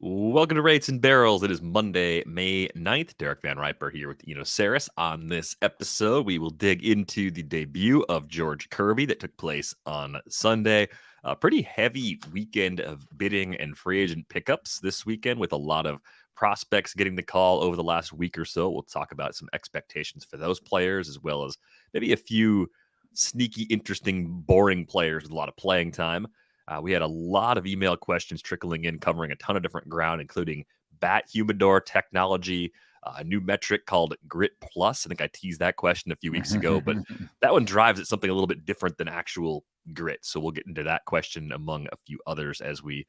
Welcome to Rates and Barrels. It is Monday, May 9th. Derek Van Riper here with Eno Saris. On this episode, we will dig into the debut of George Kirby that took place on Sunday. A pretty heavy weekend of bidding and free agent pickups this weekend with a lot of prospects getting the call over the last week or so. We'll talk about some expectations for those players as well as maybe a few sneaky, interesting, boring players with a lot of playing time. We had a lot of email questions trickling in, covering a ton of different ground, including bat humidor technology, a new metric called Grit Plus. I think I teased that question a few weeks ago, but that one drives at something a little bit different than actual grit. So we'll get into that question among a few others as we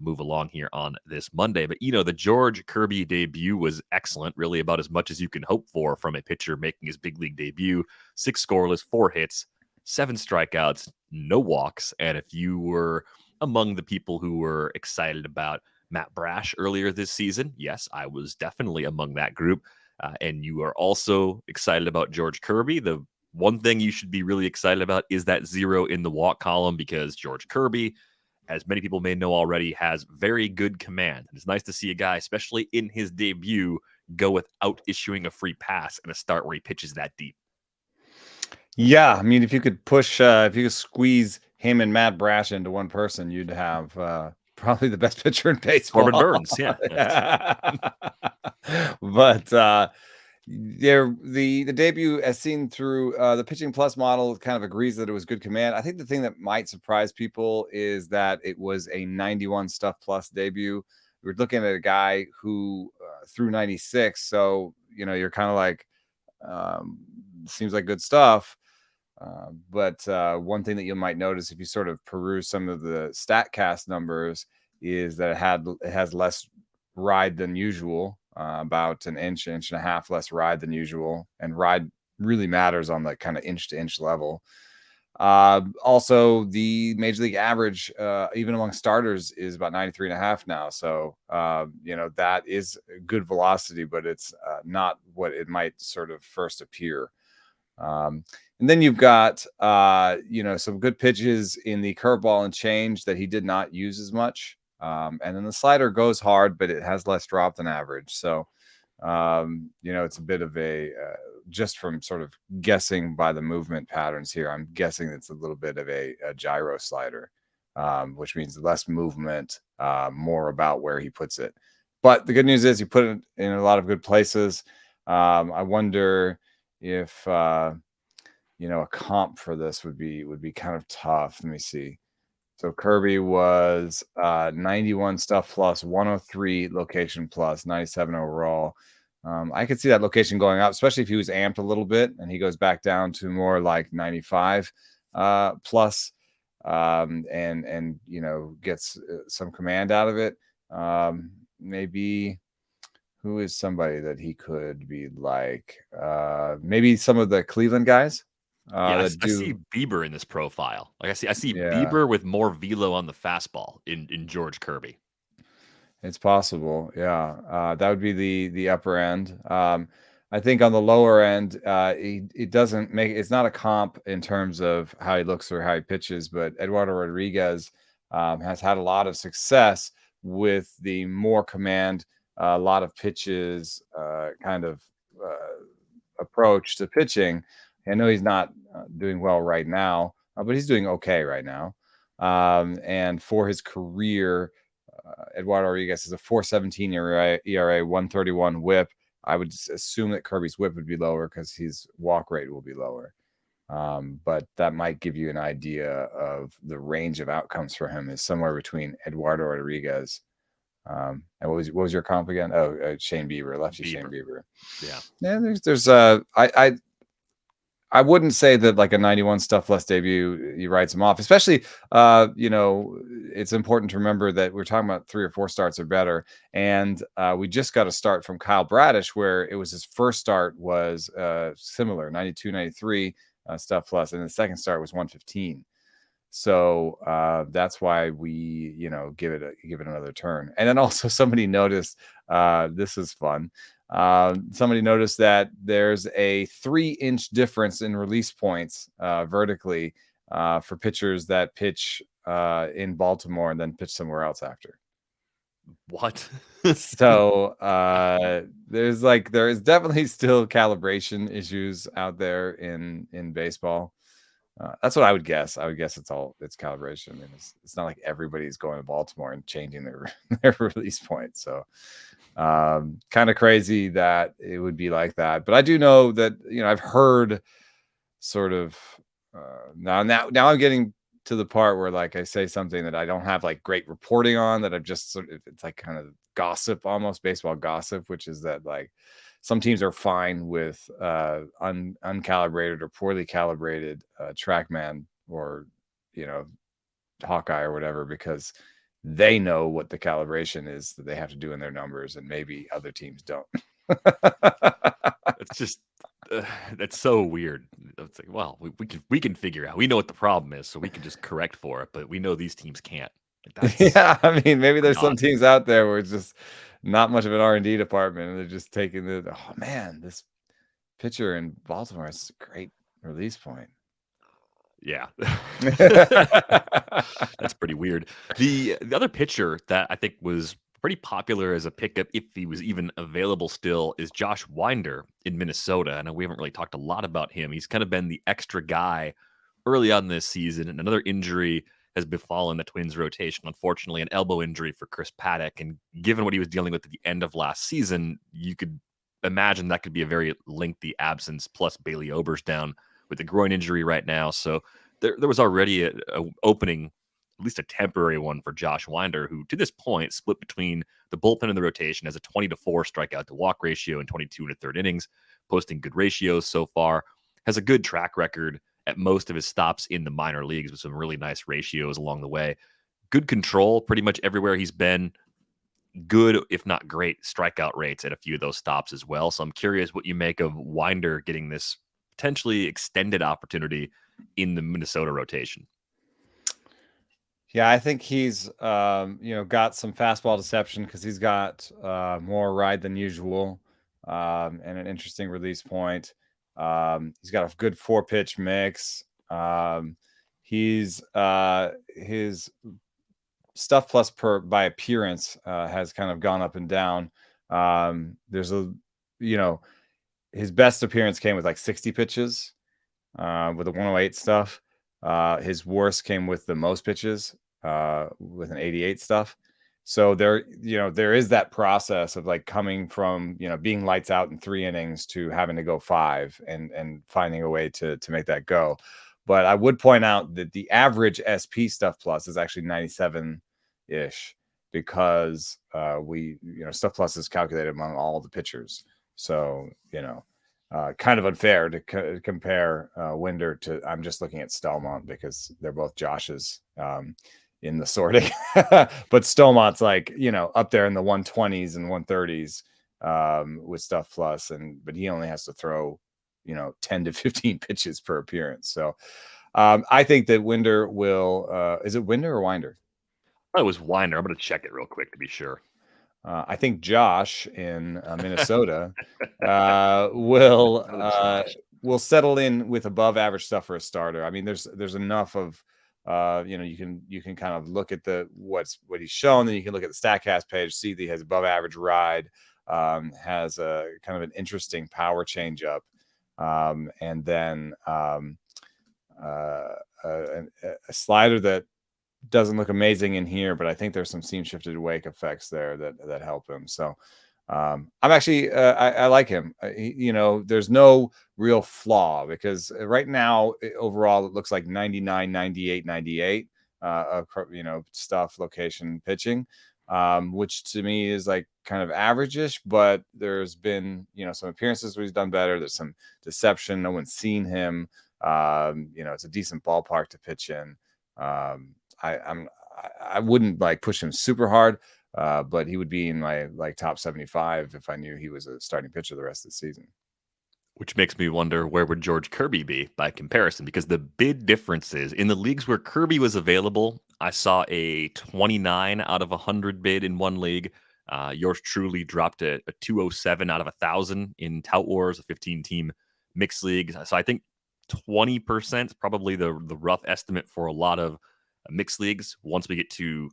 move along here on this Monday. But, the George Kirby debut was excellent, really about as much as you can hope for from a pitcher making his big league debut. 6 scoreless, 4 hits, 7 strikeouts, no walks. And if you were among the people who were excited about Matt Brash earlier this season, yes, I was definitely among that group. And you are also excited about George Kirby. The one thing you should be really excited about is that 0 in the walk column, because George Kirby, as many people may know already, has very good command. And it's nice to see a guy, especially in his debut, go without issuing a free pass in a start where he pitches that deep. Yeah, I mean, if you could squeeze him and Matt Brash into one person, you'd have probably the best pitcher in baseball. Corbin Burns, yeah. But the debut, as seen through the Pitching Plus model, kind of agrees that it was good command. I think the thing that might surprise people is that it was a 91 stuff plus debut. We're looking at a guy who threw 96, so you're kind of like, seems like good stuff. But one thing that you might notice if you sort of peruse some of the StatCast numbers is that it has less ride than usual, about an inch and a half less ride than usual, and ride really matters on the kind of inch to inch level. Also, the major league average, even among starters, is about 93.5 now. So, that is good velocity, but it's not what it might sort of first appear. And then you've got, some good pitches in the curveball and change that he did not use as much. And then the slider goes hard, but it has less drop than average. So, it's a bit of a, just from sort of guessing by the movement patterns here, I'm guessing it's a little bit of a gyro slider, which means less movement, more about where he puts it. But the good news is he put it in a lot of good places. I wonder if a comp for this would be kind of tough. Let me see. So Kirby was 91 stuff plus, 103 location plus, 97 overall. I could see that location going up, especially if he was amped a little bit and he goes back down to more like 95 plus, and gets some command out of it. Maybe who is somebody that he could be like? Maybe some of the Cleveland guys. I see Bieber in this profile. Like I see Bieber with more velo on the fastball in George Kirby. It's possible, yeah. That would be the upper end. I think on the lower end, it's not a comp in terms of how he looks or how he pitches, but Eduardo Rodriguez has had a lot of success with the more command, a lot of pitches kind of approach to pitching. I know he's not doing well right now, but he's doing okay right now. And for his career, Eduardo Rodriguez is a 4.17 ERA, 131 WHIP. I would assume that Kirby's WHIP would be lower because his walk rate will be lower. But that might give you an idea of the range of outcomes for him is somewhere between Eduardo Rodriguez. And what was your comp again? Oh, Shane Bieber, lefty Shane Bieber. Yeah. I wouldn't say that like a 91 stuff less debut, he writes him off, especially, it's important to remember that we're talking about 3 or 4 starts or better. And we just got a start from Kyle Bradish where it was his first start was similar, 92, 93 stuff plus. And the second start was 115. So that's why we, give it another turn. And then also somebody noticed, this is fun. Somebody noticed that there's a 3-inch difference in release points vertically for pitchers that pitch in Baltimore and then pitch somewhere else after. What? So there is definitely still calibration issues out there in baseball. That's what I would guess. I would guess it's calibration. I mean, it's not like everybody's going to Baltimore and changing their their release point. So kind of crazy that it would be like that. But I do know that, I've heard sort of now I'm getting to the part where, like, I say something that I don't have like great reporting on, that I've just sort of, it's like kind of gossip, almost baseball gossip, which is that, like, some teams are fine with uncalibrated or poorly calibrated TrackMan, or you know Hawkeye or whatever, because they know what the calibration is that they have to do in their numbers, and maybe other teams don't. It's just that's so weird. It's like, well, we can figure out. We know what the problem is, so we can just correct for it. But we know these teams can't. Like, that's Yeah, I mean, maybe pretty there's odd. some teams out there where it's just not much of an R&D department, and they're just taking oh man, this pitcher in Baltimore has a great release point. Yeah. That's pretty weird. The other pitcher that I think was pretty popular as a pickup, if he was even available still, is Josh Winder in Minnesota. I know we haven't really talked a lot about him. He's kind of been the extra guy early on this season, and another injury has befallen the Twins rotation. Unfortunately, an elbow injury for Chris Paddock. And given what he was dealing with at the end of last season, you could imagine that could be a very lengthy absence. Plus, Bailey Ober's down with a groin injury right now. So there was already a opening, at least a temporary one, for Josh Winder, who to this point split between the bullpen and the rotation, has a 20-4 strikeout to walk ratio in 22 and a third innings, posting good ratios so far, has a good track record at most of his stops in the minor leagues with some really nice ratios along the way. Good control pretty much everywhere he's been. Good, if not great, strikeout rates at a few of those stops as well. So I'm curious what you make of Winder getting this potentially extended opportunity in the Minnesota rotation. Yeah, I think he's got some fastball deception because he's got more ride than usual, and an interesting release point. He's got a good 4-pitch mix. He's his stuff plus per by appearance has kind of gone up and down. There's his best appearance came with like 60 pitches with the 108 stuff. His worst came with the most pitches with an 88 stuff. So there is that process of like coming from, being lights out in 3 innings to having to go 5 and finding a way to make that go. But I would point out that the average SP stuff plus is actually 97-ish, because stuff plus is calculated among all the pitchers. So, kind of unfair to compare Winder to. I'm just looking at Stelmont because they're both Josh's in the sorting. But Stelmont's like, up there in the 120s and 130s with stuff plus, but he only has to throw 10 to 15 pitches per appearance. So I think that Winder will. Is it Winder or Winder? Oh, it was Winder. I'm going to check it real quick to be sure. I think Josh in Minnesota will settle in with above average stuff for a starter. I mean, there's enough of you can kind of look at what he's shown, then you can look at the Statcast page, see that he has above average ride, has a kind of an interesting power changeup, and then a slider that doesn't look amazing in here, but I think there's some seam shifted wake effects there that help him. So I'm actually I like him. There's no real flaw, because right now overall it looks like 99, 98, 98 stuff, location, pitching, which to me is like kind of average-ish, but there's been some appearances where he's done better. There's some deception. No one's seen him. It's a decent ballpark to pitch in. I wouldn't like push him super hard, but he would be in my like top 75 if I knew he was a starting pitcher the rest of the season. Which makes me wonder, where would George Kirby be by comparison? Because the big difference is in the leagues where Kirby was available, I saw a 29 out of 100 bid in one league. Yours truly dropped a 207 out of 1,000 in Tout Wars, a 15-team mixed league. So I think 20% is probably the rough estimate for a lot of mixed leagues. Once we get to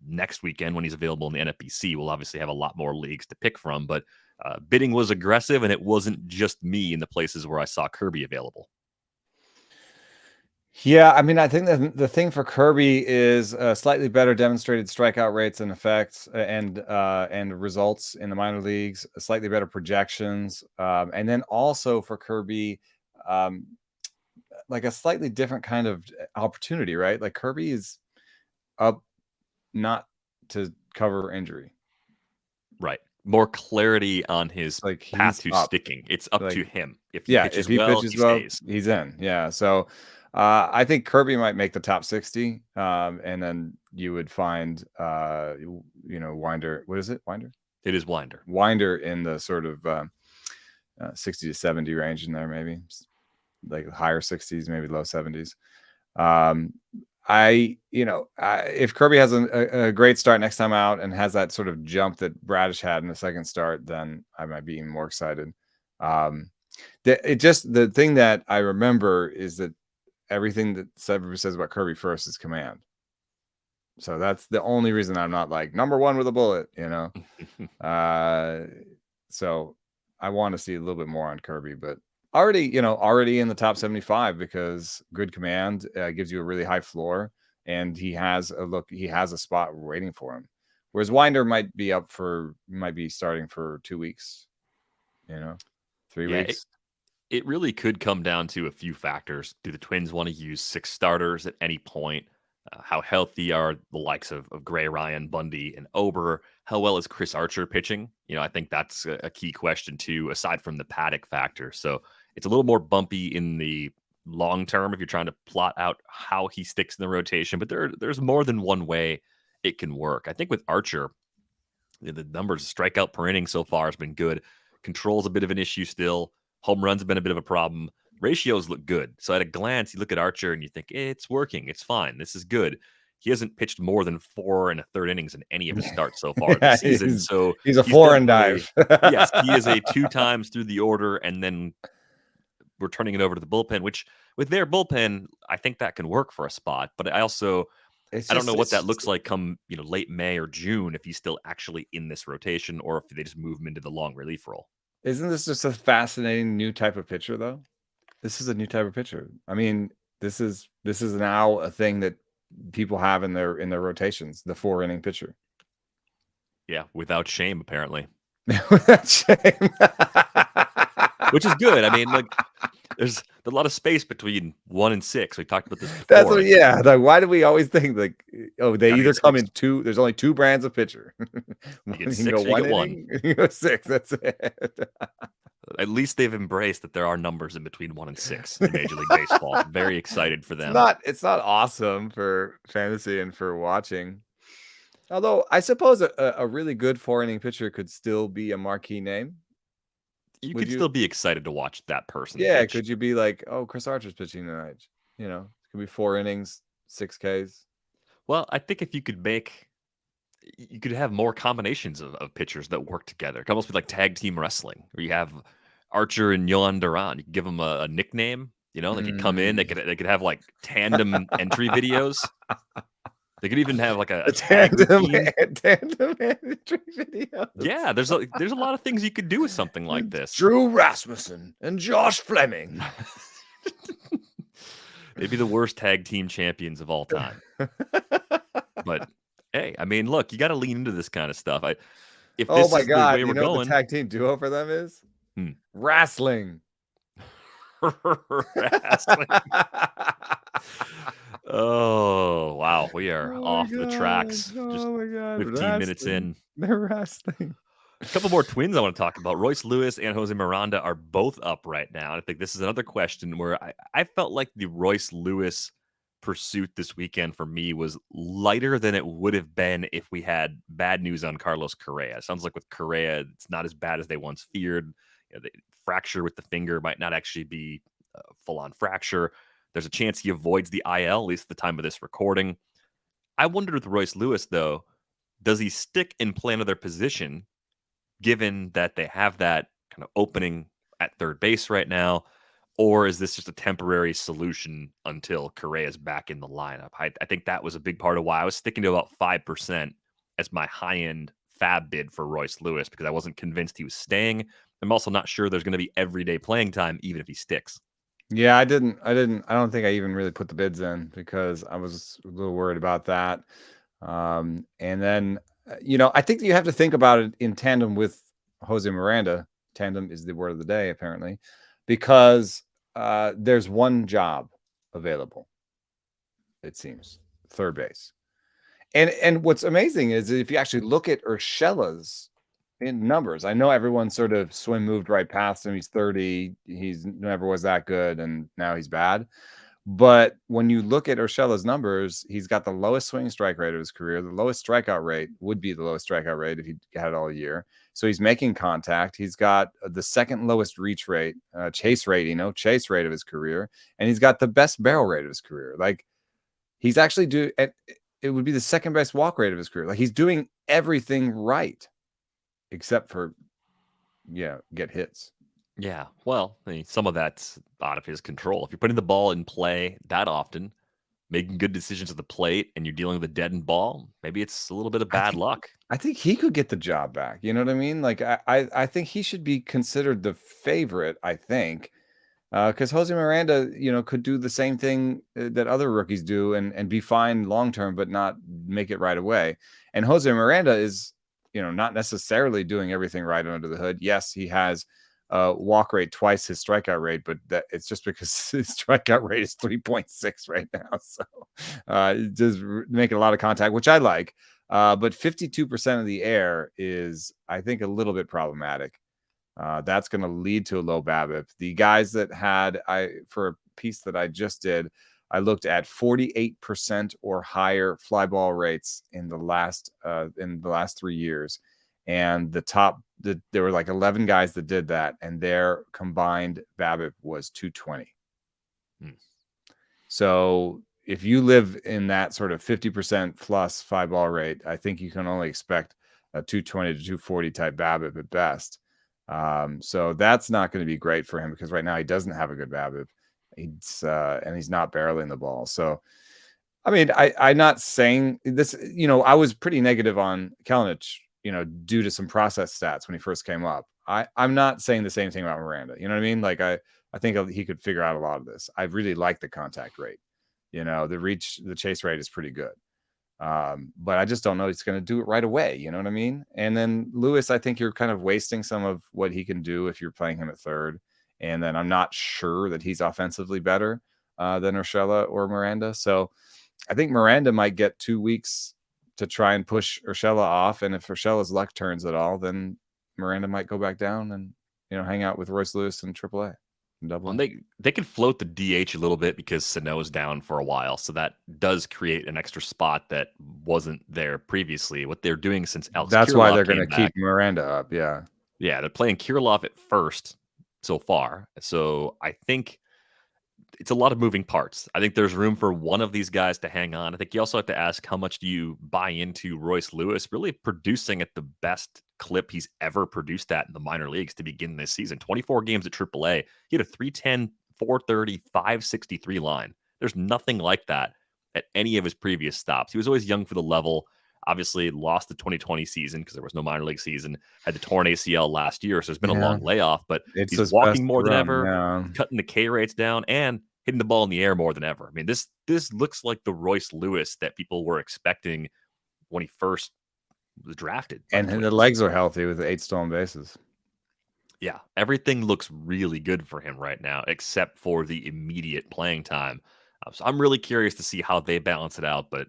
next weekend when he's available in the NFBC, we'll obviously have a lot more leagues to pick from. But bidding was aggressive, and it wasn't just me in the places where I saw Kirby available. Yeah, I mean, I think that the thing for Kirby is slightly better demonstrated strikeout rates and effects and results in the minor leagues, slightly better projections, and then also for Kirby, um, like a slightly different kind of opportunity, right? Like Kirby is up not to cover injury. Right. More clarity on his Like path he's to up. sticking. It's up to Like, him. If he yeah, if pitches he well, pitches he well, stays. he's in. Yeah. So I think Kirby might make the top 60. And then you would find Winder. What is it? Winder? It is Winder. Winder in the sort of 60 to 70 range in there, maybe like higher 60s, maybe low 70s. If Kirby has a great start next time out and has that sort of jump that Bradish had in the second start, then I might be even more excited. The thing that I remember is that everything that everybody says about Kirby first is command. So that's the only reason I'm not like number one with a bullet, So I want to see a little bit more on Kirby, but already in the top 75 because good command gives you a really high floor, and he has a spot waiting for him. Whereas Winder might be starting for 2 weeks, 3 weeks. It really could come down to a few factors. Do the Twins want to use 6 starters at any point? How healthy are the likes of Gray, Ryan, Bundy, and Ober? How well is Chris Archer pitching? I think that's a key question too, aside from the Paddock factor. So it's a little more bumpy in the long term if you're trying to plot out how he sticks in the rotation. But there's more than one way it can work. I think with Archer, the numbers, strikeout per inning so far has been good. Control's a bit of an issue still. Home runs have been a bit of a problem. Ratios look good. So at a glance, you look at Archer and you think, it's working. It's fine. This is good. He hasn't pitched more than 4 1/3 innings in any of his starts so far this season. So he's a foreign dive. Yes, he is a 2 times through the order, and then we're turning it over to the bullpen, which with their bullpen, I think that can work for a spot. But I don't know what that looks like come late May or June if he's still actually in this rotation or if they just move him into the long relief role. Isn't this just a fascinating new type of pitcher, though? This is a new type of pitcher. I mean, this is now a thing that people have in their rotations, the 4-inning pitcher. Yeah, without shame, apparently. Without shame. Which is good. I mean, there's a lot of space between 1 and 6. We talked about this before. That's like, why do we always think like, they either come in 2? There's only 2 brands of pitcher. You get 6 or you get 1. You go 6. That's it. At least they've embraced that there are numbers in between 1 and 6 in Major League Baseball. I'm very excited for them. It's not awesome for fantasy and for watching. Although I suppose a really good 4-inning pitcher could still be a marquee name. You could still be excited to watch that person. Yeah, pitch. could you be like, oh, Chris Archer's pitching tonight? It could be 4 innings, 6 Ks. Well, I think if you could have more combinations of pitchers that work together. It could almost be like tag team wrestling, where you have Archer and Yohan Duran. You could give them a nickname. They could come in. They could have like tandem entry videos. They could even have like a tandem entry video. Yeah, there's a lot of things you could do with something like this. Drew Rasmussen and Josh Fleming. They'd be the worst tag team champions of all time. But hey, I mean, look, you got to lean into this kind of stuff. If this is the way we're going, what the tag team duo for them is? Wrestling. Wrestling. Oh, wow. We are off the tracks. Just 15 minutes in. They're wrestling. A couple more Twins I want to talk about. Royce Lewis and Jose Miranda are both up right now. And I think this is another question where I felt like the Royce Lewis pursuit this weekend for me was lighter than it would have been if we had bad news on Carlos Correa. It sounds like with Correa, it's not as bad as they once feared. The fracture with the finger might not actually be a full-on fracture. There's a chance he avoids the IL, at least at the time of this recording. I wondered with Royce Lewis, though, does he stick and play another position, given that they have that kind of opening at third base right now? Or is this just a temporary solution until Correa's back in the lineup? I think that was a big part of why I was sticking to about 5% as my high-end fab bid for Royce Lewis, because I wasn't convinced he was staying. I'm also not sure there's going to be everyday playing time, even if he sticks. Yeah, I don't think I even really put the bids in because I was a little worried about that. And then, I think that you have to think about it in tandem with Jose Miranda. Tandem is the word of the day, apparently, because there's one job available, it seems, third base. And what's amazing is if you actually look at Urshela's in numbers, I know everyone sort of moved right past him. He's 30. He's never was that good, and now he's bad. But when you look at Urshela's numbers, he's got the lowest swing strike rate of his career. The lowest strikeout rate would be the lowest strikeout rate if he had it all year. So he's making contact. He's got the second lowest reach rate, chase rate of his career. And he's got the best barrel rate of his career. Like, he's actually it would be the second best walk rate of his career. Like, he's doing everything right except for, get hits. Yeah, well, I mean, some of that's out of his control. If you're putting the ball in play that often, making good decisions at the plate, and you're dealing with a deadened ball, maybe it's a little bit of bad luck. I think he could get the job back. You know what I mean? Like, I think he should be considered the favorite, I think. Because Jose Miranda, could do the same thing that other rookies do and be fine long term, but not make it right away. And Jose Miranda is, not necessarily doing everything right under the hood. Yes, he has walk rate twice his strikeout rate, but that it's just because his strikeout rate is 3.6 right now. So just making a lot of contact, which I like. But 52% of the air is, I think, a little bit problematic. That's going to lead to a low BABIP. The guys that for a piece that I just did, I looked at 48% or higher fly ball rates in the last 3 years, and there were like 11 guys that did that, and their combined BABIP was 220. So if you live in that sort of 50% plus fly ball rate, I think you can only expect a 220 to 240 type BABIP at best. So that's not going to be great for him because right now he doesn't have a good BABIP. And he's not barreling the ball. So, I mean, I'm not saying this, I was pretty negative on Kelenic, due to some process stats when he first came up. I'm not saying the same thing about Miranda. You know what I mean? Like, I think he could figure out a lot of this. I really like the contact rate. The chase rate is pretty good. But I just don't know he's going to do it right away. You know what I mean? And then Lewis, I think you're kind of wasting some of what he can do if you're playing him at third. And then I'm not sure that he's offensively better than Urshela or Miranda. So I think Miranda might get 2 weeks to try and push Urshela off. And if Urshela's luck turns at all, then Miranda might go back down and, hang out with Royce Lewis in AAA. Well, they can float the DH a little bit because Sano's down for a while, so that does create an extra spot that wasn't there previously. What they're doing since Alex That's Kirilloff why they're going to came keep Miranda up. Yeah. Yeah, they're playing Kirilloff at first so far. So I think it's a lot of moving parts. I think there's room for one of these guys to hang on. I think you also have to ask how much do you buy into Royce Lewis really producing at the best clip he's ever produced at in the minor leagues to begin this season. 24 games at AAA. He had a 310, 430, 563 line. There's nothing like that at any of his previous stops. He was always young for the level. Obviously lost the 2020 season because there was no minor league season, had the torn ACL last year. So there's been a long layoff, but he's walking more than ever, cutting the K rates down and hitting the ball in the air more than ever. I mean, this looks like the Royce Lewis that people were expecting when he first was drafted. And the legs are healthy with 8 stolen bases. Yeah, everything looks really good for him right now, except for the immediate playing time. So I'm really curious to see how they balance it out, but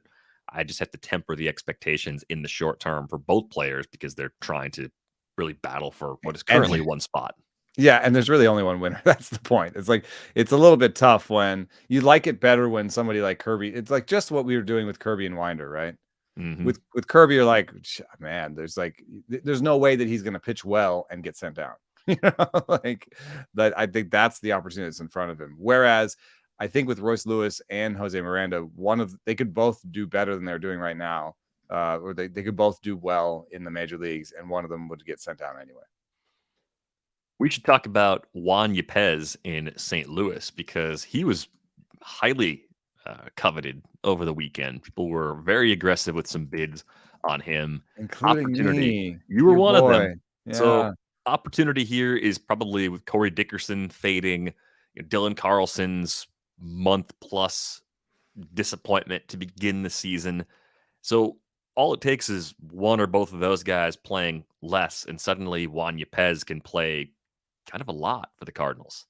I just have to temper the expectations in the short term for both players because they're trying to really battle for what is currently one spot. Yeah, and there's really only one winner. That's the point. It's like it's a little bit tough when you like it better when somebody like Kirby. It's like just what we were doing with Kirby and Winder, right? Mm-hmm. With Kirby, you're like, man, there's no way that he's going to pitch well and get sent out. Like that. I think that's the opportunity that's in front of him. Whereas I think with Royce Lewis and Jose Miranda, they could both do better than they're doing right now, or they could both do well in the major leagues, and one of them would get sent out anyway. We should talk about Juan Yepez in St. Louis because he was highly coveted over the weekend. People were very aggressive with some bids on him. including Opportunity. me, You were your one of them. boy. So Yeah. opportunity here is probably with Corey Dickerson fading, Dylan Carlson's month plus disappointment to begin the season. So all it takes is one or both of those guys playing less, and suddenly Juan Yepez can play kind of a lot for the Cardinals.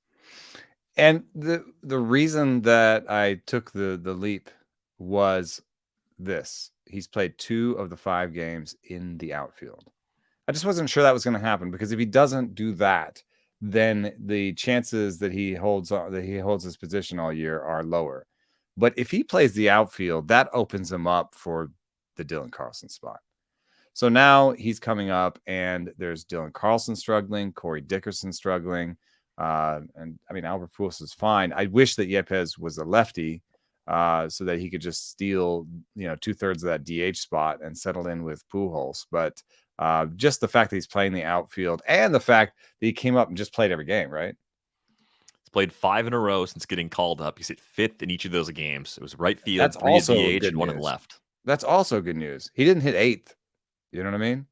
And the reason that I took the leap was this. He's played 2 of the 5 games in the outfield. I just wasn't sure that was going to happen, because if he doesn't do that, then the chances that he holds his position all year are lower. But if he plays the outfield, that opens him up for the Dylan Carlson spot. So now he's coming up, and there's Dylan Carlson struggling, Corey Dickerson struggling, and I mean Albert Pujols is fine. I wish that Yepez was a lefty, so that he could just steal 2/3 of that DH spot and settle in with Pujols. But just the fact that he's playing the outfield, and the fact that he came up and just played every game, right? He's played 5 in a row since getting called up. He's hit 5th in each of those games. It was right That's field, 3 at also DH, good and 1 in news. left. That's also good news. He didn't hit 8th. You know what I mean?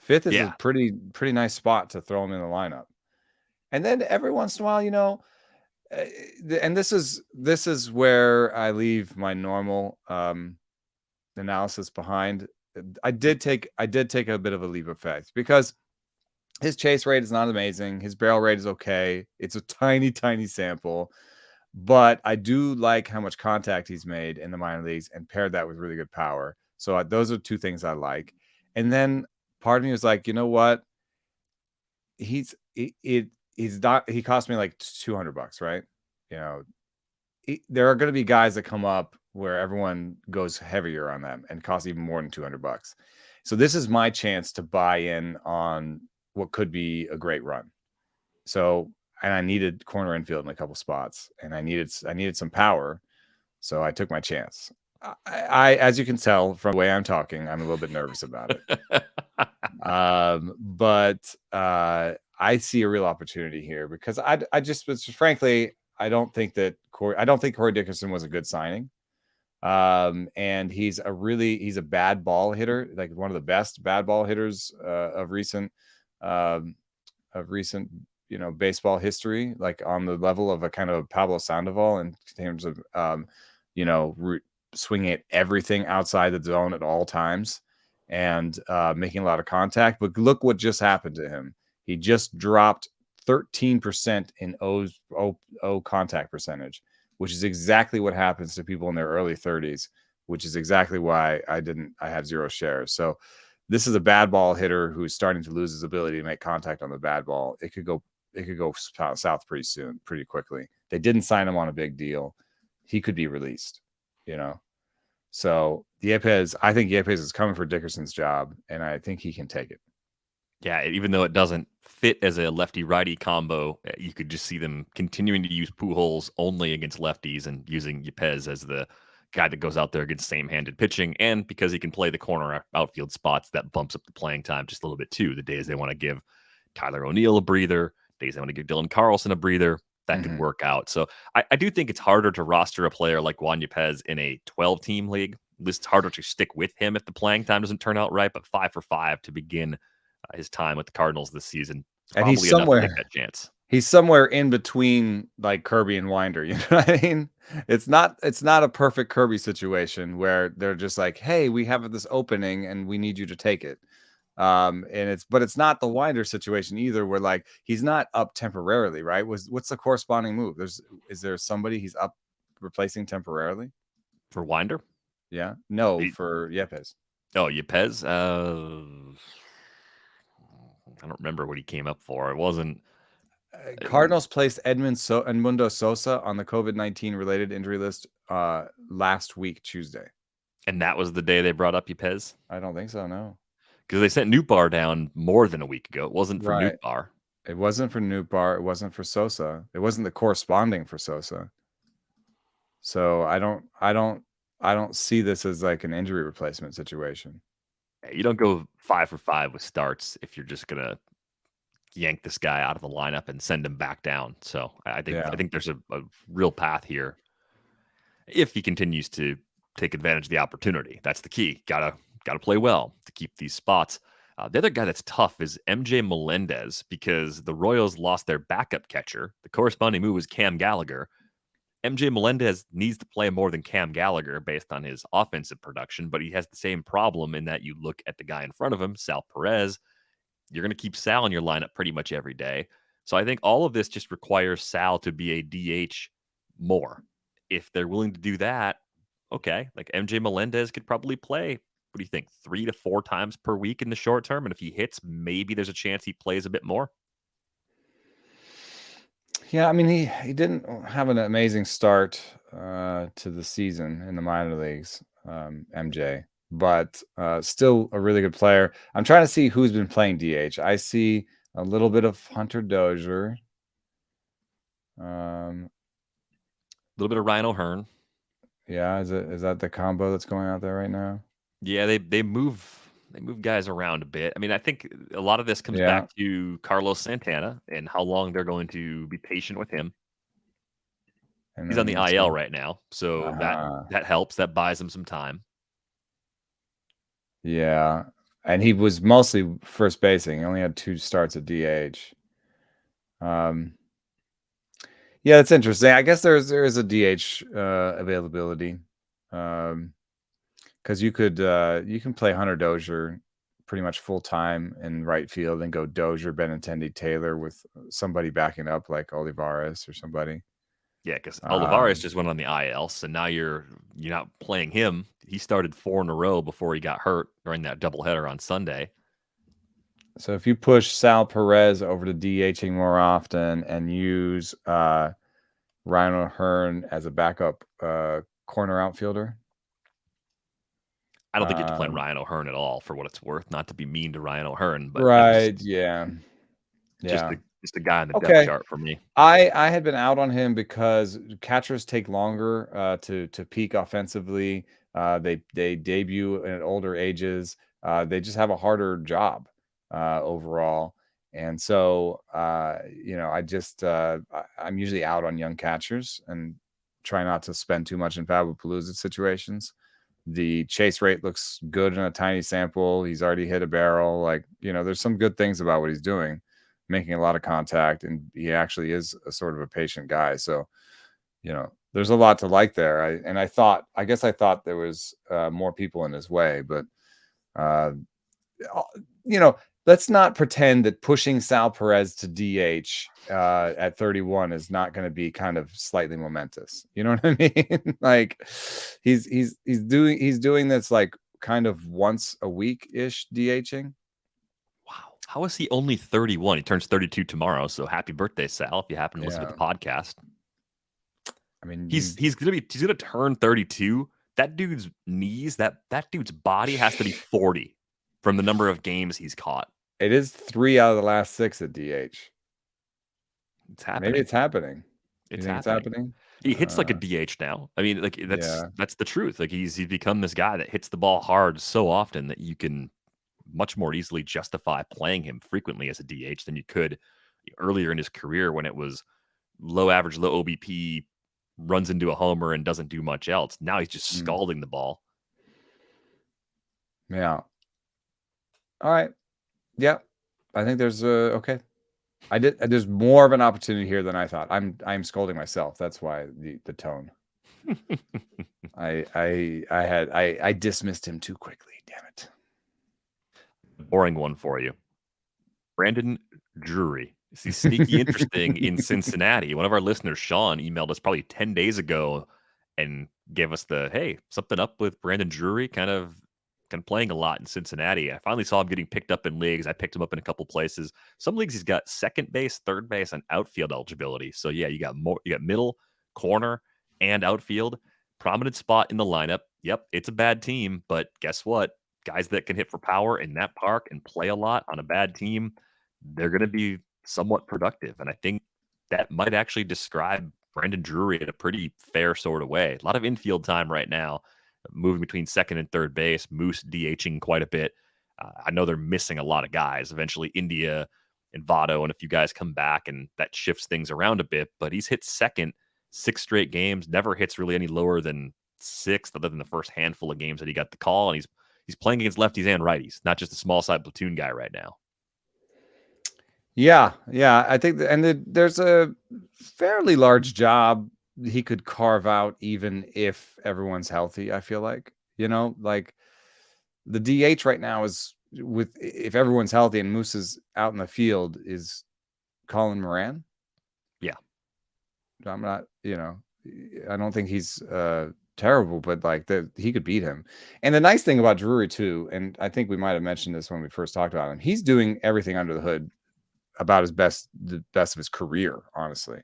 5th is a Yeah. pretty nice spot to throw him in the lineup. And then every once in a while, and this is where I leave my normal analysis behind. I did take a bit of a leap of faith, because his chase rate is not amazing. His barrel rate is okay. It's a tiny sample, but I do like how much contact he's made in the minor leagues, and paired that with really good power. So those are 2 things I like. And then part of me was like, you know what? He's not. He cost me like $200, right? You know, there are going to be guys that come up where everyone goes heavier on them and cost even more than $200. So this is my chance to buy in on what could be a great run. So, and I needed corner infield in a couple spots, and I needed some power. So I took my chance. I as you can tell from the way I'm talking, I'm a little bit nervous about it. But I see a real opportunity here, because I just frankly, I don't think Corey Dickerson was a good signing. And he's a bad ball hitter, like one of the best bad ball hitters of recent um, baseball history, like on the level of a kind of Pablo Sandoval in terms of swinging at everything outside the zone at all times, and making a lot of contact. But look what just happened to him. He just dropped 13% in O contact percentage, which is exactly what happens to people in their early 30s, which is exactly why I have 0 shares. So this is a bad ball hitter who's starting to lose his ability to make contact on the bad ball. It could go south pretty soon, pretty quickly. They didn't sign him on a big deal. He could be released, So I think Yepez is coming for Dickerson's job, and I think he can take it. Yeah, even though it doesn't fit as a lefty-righty combo, you could just see them continuing to use Pujols only against lefties and using Yepez as the guy that goes out there against same-handed pitching. And because he can play the corner outfield spots, that bumps up the playing time just a little bit too. The days they want to give Tyler O'Neill a breather, days they want to give Dylan Carlson a breather, that could work out. So I do think it's harder to roster a player like Juan Yepez in a 12-team league. At least it's harder to stick with him if the playing time doesn't turn out right. But 5 for 5 to begin his time with the Cardinals this season, And he's probably enough to take that chance. He's somewhere in between, like Kirby and Winder. You know what I mean? It's not a perfect Kirby situation where they're just like, "Hey, we have this opening and we need you to take it." But it's not the Winder situation either, where like he's not up temporarily, right? What's the corresponding move? Is there somebody he's up replacing temporarily? For Winder? Yeah. No, for Yepez. Oh, Yepez? I don't remember what he came up for. It wasn't. Cardinals placed Edmundo Sosa on the COVID-19 related injury list last week, Tuesday. And that was the day they brought up Yepez? I don't think so, no. Because they sent Nootbaar down more than a week ago. It wasn't for Right. Nootbaar. It wasn't for Nootbaar. It wasn't for Sosa. It wasn't the corresponding for Sosa. So I don't see this as like an injury replacement situation. You don't go 5 for 5 with starts if you're just gonna yank this guy out of the lineup and send him back down. So I Yeah. think there's a real path here if he continues to take advantage of the opportunity. That's the key. Gotta play well to keep these spots. The other guy that's tough is MJ Melendez because the Royals lost their backup catcher. The corresponding move was Cam Gallagher. MJ Melendez needs to play more than Cam Gallagher based on his offensive production, but he has the same problem in that you look at the guy in front of him, Sal Perez. You're going to keep Sal in your lineup pretty much every day. So I think all of this just requires Sal to be a DH more. If they're willing to do that, okay, like MJ Melendez could probably play, what do you think, 3 to 4 times per week in the short term? And if he hits, maybe there's a chance he plays a bit more. Yeah, I mean, he didn't have an amazing start to the season in the minor leagues, MJ, but still a really good player. I'm trying to see who's been playing DH. I see a little bit of Hunter Dozier. A little bit of Ryan O'Hearn. Yeah, is that the combo that's going out there right now? Yeah, they move guys around a bit. I mean, I think a lot of this comes Yeah, back to Carlos Santana and how long they're going to be patient with him. and He's on the then IL right now, so uh-huh. that helps. That buys him some time. Yeah, and he was mostly first basing. He only had 2 starts at DH. Yeah, that's interesting. I guess there is a DH availability, because you can play Hunter Dozier pretty much full time in right field and go Dozier, Benintendi, Taylor with somebody backing up like Olivares or somebody. Yeah, because Olivares Um, just went on the IL, so now you're not playing him. He started 4 in a row before he got hurt during that doubleheader on Sunday. so if you push Sal Perez over to DHing more often and use Ryan O'Hearn as a backup corner outfielder. I don't think you have to play Um, Ryan O'Hearn at all for what it's worth. Not to be mean to Ryan O'Hearn, but that was right, yeah. Yeah. just a guy on the depth Okay. chart for me. I had been out on him because catchers take longer to peak offensively. They debut at older ages. They just have a harder job overall. And so I'm usually out on young catchers and try not to spend too much in Fabapalooza situations. The chase rate looks good in a tiny sample. He's already hit a barrel. Like, there's some good things about what he's doing, making a lot of contact, and he actually is a sort of a patient guy. So, there's a lot to like there. I guess I thought there was more people in his way, but uh, you know, let's not pretend that pushing Sal Perez to DH at 31 is not going to be kind of slightly momentous. You know what I mean? Like he's doing this like kind of once a week ish DHing. Wow. How is he only 31? He turns 32 tomorrow, so happy birthday, Sal, if you happen to listen to Yeah, the podcast. I mean He's gonna turn 32. That dude's knees, that dude's body has to be 40 from the number of games he's caught. it is 3 out of the last 6 at DH. It's Maybe happening. it's happening. You It's think it's happening. happening? He hits like a Uh, DH now. I mean, like yeah. that's the truth. Like he's become this guy that hits the ball hard so often that you can much more easily justify playing him frequently as a DH than you could earlier in his career when it was low average, low OBP, runs into a homer and doesn't do much else. Now he's just Mm, scalding the ball. yeah. All right. Yeah. I think there's okay. There's more of an opportunity here than I thought. I'm scolding myself. That's why the tone. I dismissed him too quickly. Damn it. Boring one for you. Brandon Drury. He's sneaky interesting in Cincinnati. One of our listeners, Sean, emailed us probably 10 days ago and gave us the, hey, something up with Brandon Drury, kind of playing a lot in Cincinnati. I finally saw him getting picked up in leagues. I picked him up in a couple places. Some leagues he's got second base, third base, and outfield eligibility. So yeah, you got middle, corner, and outfield. Prominent spot in the lineup. Yep, it's a bad team, but guess what? Guys that can hit for power in that park and play a lot on a bad team, they're going to be somewhat productive. And I think that might actually describe Brandon Drury in a pretty fair sort of way. A lot of infield time right now, moving between second and third base, Moose DHing quite a bit. I know they're missing a lot of guys. Eventually, India and Votto and a few guys come back, and that shifts things around a bit. But he's hit second 6 straight games, never hits really any lower than sixth, other than the first handful of games that he got the call. And he's playing against lefties and righties, not just a small side platoon guy right now. Yeah, I think, there's a fairly large job he could carve out, even if everyone's healthy. I feel like, like the DH right now is, if everyone's healthy and Moose is out in the field, is Colin Moran. Yeah, I'm not, I don't think he's terrible, but like he could beat him. And the nice thing about Drury too, and I think we might have mentioned this when we first talked about him, he's doing everything under the hood about the best of his career, honestly.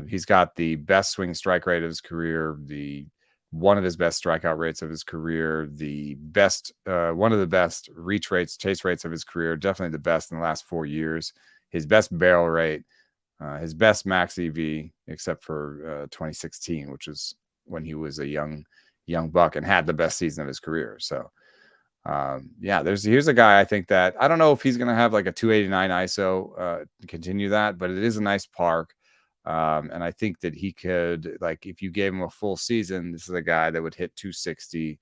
He's got the best swing strike rate of his career, one of his best strikeout rates of his career, the best, one of the best reach rates, chase rates of his career, definitely the best in the last 4 years. His best barrel rate, his best max EV, except for 2016, which was when he was a young buck and had the best season of his career. So here's a guy, I think, that I don't know if he's going to have like a 289 ISO to continue that, but it is a nice park. And I think that he could, like, if you gave him a full season, this is a guy that would hit 260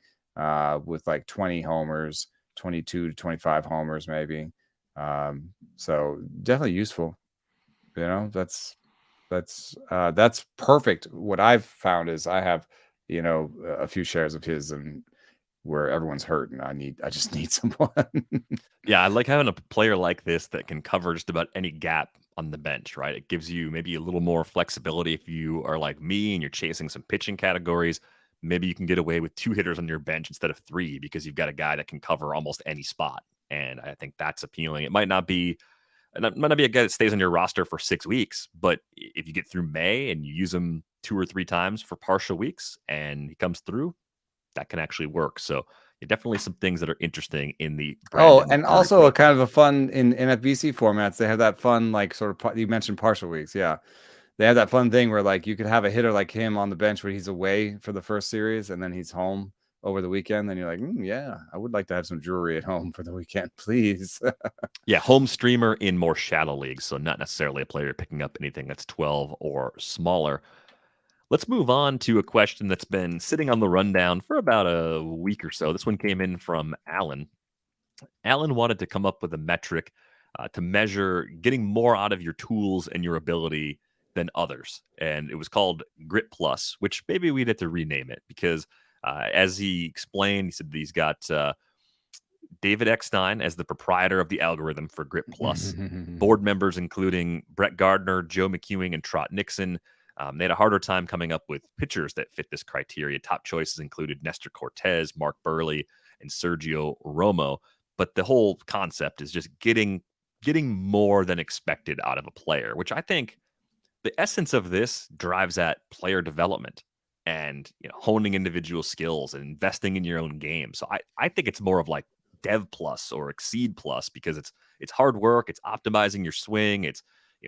with like 20 homers, 22 to 25 homers, maybe. So definitely useful. That's perfect. What I've found is I have, a few shares of his, and where everyone's hurt, and I just need someone. Yeah, I like having a player like this that can cover just about any gap on the bench, right? It gives you maybe a little more flexibility if you are like me and you're chasing some pitching categories. Maybe you can get away with 2 hitters on your bench instead of 3 because you've got a guy that can cover almost any spot. And I think that's appealing. It might not be a guy that stays on your roster for 6 weeks, but if you get through May and you use him 2 or 3 times for partial weeks and he comes through, that can actually work. So definitely some things that are interesting in the Brandon and Drury also a profile. kind of a fun in NFBC formats. They have that fun, like, sort of, you mentioned partial weeks. Yeah. They have that fun thing where, like, you could have a hitter like him on the bench where he's away for the first series and then he's home over the weekend. Then you're like, yeah, I would like to have some Drury at home for the weekend, please. Yeah, home streamer in more shadow leagues, so not necessarily a player picking up anything that's 12 or smaller. Let's move on to a question that's been sitting on the rundown for about a week or so. This one came in from Alan. Alan wanted to come up with a metric to measure getting more out of your tools and your ability than others. And it was called Grit Plus, which maybe we'd have to rename it because as he explained, he said that he's got David Eckstein as the proprietor of the algorithm for Grit Plus. Board members including Brett Gardner, Joe McEwing, and Trot Nixon. They had a harder time coming up with pitchers that fit this criteria. Top choices included Nestor Cortez, Mark Burley, and Sergio Romo. But the whole concept is just getting more than expected out of a player, which I think the essence of this drives at player development and honing individual skills and investing in your own game. So I think it's more of like Dev Plus or Exceed Plus because it's hard work, it's optimizing your swing, it's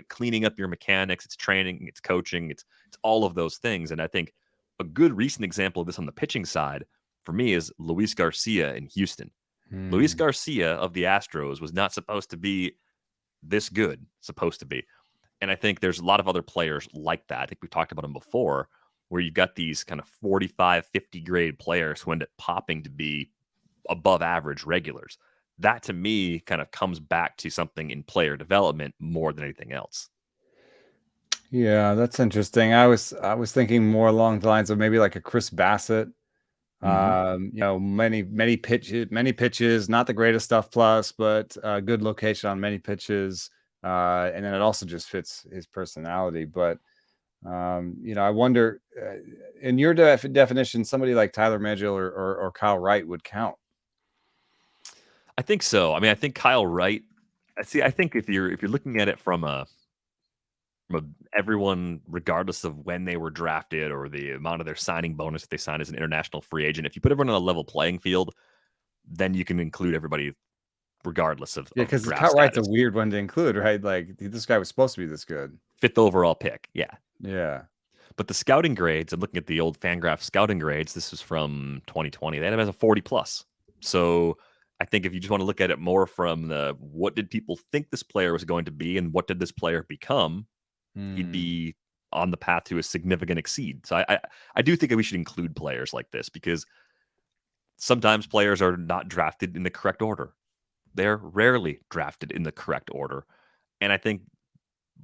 cleaning up your mechanics, it's training, it's coaching, it's all of those things. And I think a good recent example of this on the pitching side for me is Luis Garcia in Houston. Luis Garcia of the Astros was not supposed to be this good, And I think there's a lot of other players like that. I think we've talked about them before, where you've got these kind of 45, 50 grade players who end up popping to be above average regulars. That to me kind of comes back to something in player development more than anything else. Yeah, that's interesting. I was thinking more along the lines of maybe like a Chris Bassett. Mm-hmm. Many pitches, not the greatest stuff plus, but good location on many pitches. And then it also just fits his personality. But I wonder, in your definition, somebody like Tyler Megill or Kyle Wright would count. I think so. I mean, I think Kyle Wright. I think if you're looking at it from everyone, regardless of when they were drafted or the amount of their signing bonus if they signed as an international free agent, if you put everyone on a level playing field, then you can include everybody regardless of Because draft Kyle Wright's a status. weird one to include, right? Like, this guy was supposed to be this good. 5th overall pick, yeah. Yeah. But the scouting grades, I'm looking at the old Fangraph scouting grades. This was from 2020. They had him as a 40 plus. So I think if you just want to look at it more from the what did people think this player was going to be and what did this player become, he'd be on the path to a significant exceed. So I do think that we should include players like this because sometimes players are not drafted in the correct order. They're rarely drafted in the correct order. And I think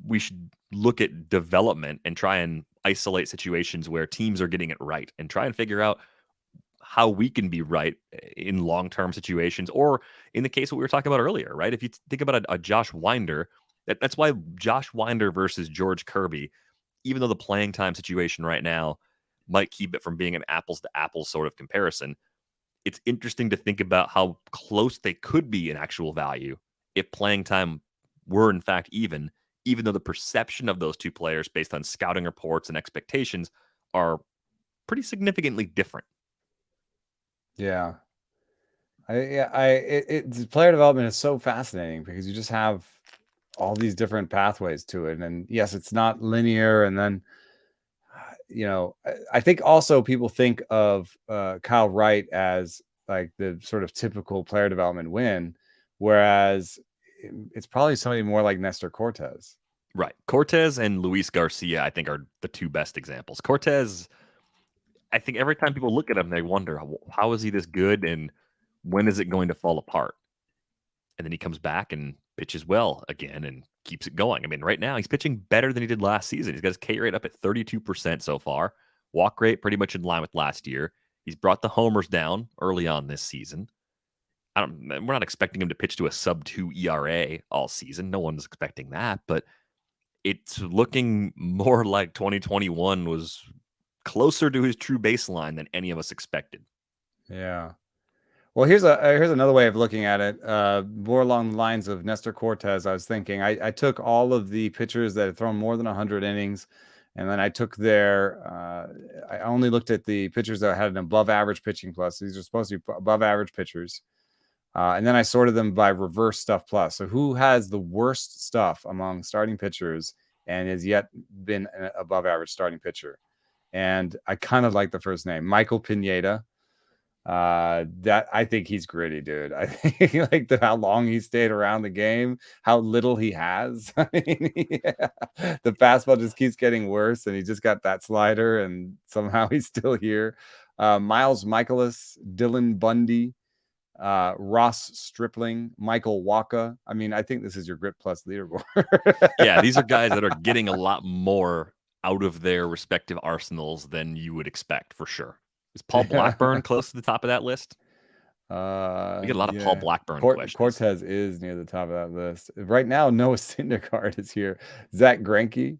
we should look at development and try and isolate situations where teams are getting it right and try and figure out how we can be right in long-term situations or in the case what we were talking about earlier, right? If you think about a Josh Winder, that's why Josh Winder versus George Kirby, even though the playing time situation right now might keep it from being an apples to apples sort of comparison, it's interesting to think about how close they could be in actual value if playing time were in fact even though the perception of those two players based on scouting reports and expectations are pretty significantly different. Yeah. Player development is so fascinating because you just have all these different pathways to it. And yes, it's not linear. And then, I think also people think of Kyle Wright as like the sort of typical player development win, whereas it's probably somebody more like Nestor Cortez. Right. Cortez and Luis Garcia, I think, are the two best examples. Cortez, I think every time people look at him, they wonder, how is he this good and when is it going to fall apart? And then he comes back and pitches well again and keeps it going. I mean, right now he's pitching better than he did last season. He's got his K rate up at 32% so far. Walk rate pretty much in line with last year. He's brought the homers down early on this season. We're not expecting him to pitch to a sub-2 ERA all season. No one's expecting that, but it's looking more like 2021 was closer to his true baseline than any of us expected. Yeah. Well, here's another way of looking at it. More along the lines of Nestor Cortez. I was thinking I took all of the pitchers that had thrown more than 100 innings, and then I took I only looked at the pitchers that had an above average pitching plus. These are supposed to be above average pitchers. And then I sorted them by reverse stuff plus. So who has the worst stuff among starting pitchers and has yet been an above average starting pitcher? And I kind of like the first name, Michael Pineda. That I think he's gritty, dude. I think like how long he stayed around the game, how little he has. I mean, the fastball just keeps getting worse, and he just got that slider, and somehow he's still here. Miles Michaelis, Dylan Bundy, Ross Stripling, Michael Waka. I mean, I think this is your Grit Plus leaderboard. Yeah, these are guys that are getting a lot more out of their respective arsenals than you would expect for sure. Is Paul Blackburn close to the top of that list? We get a lot of Paul Blackburn questions. Cortez is near the top of that list. Right now, Noah Syndergaard is here. Zach Greinke.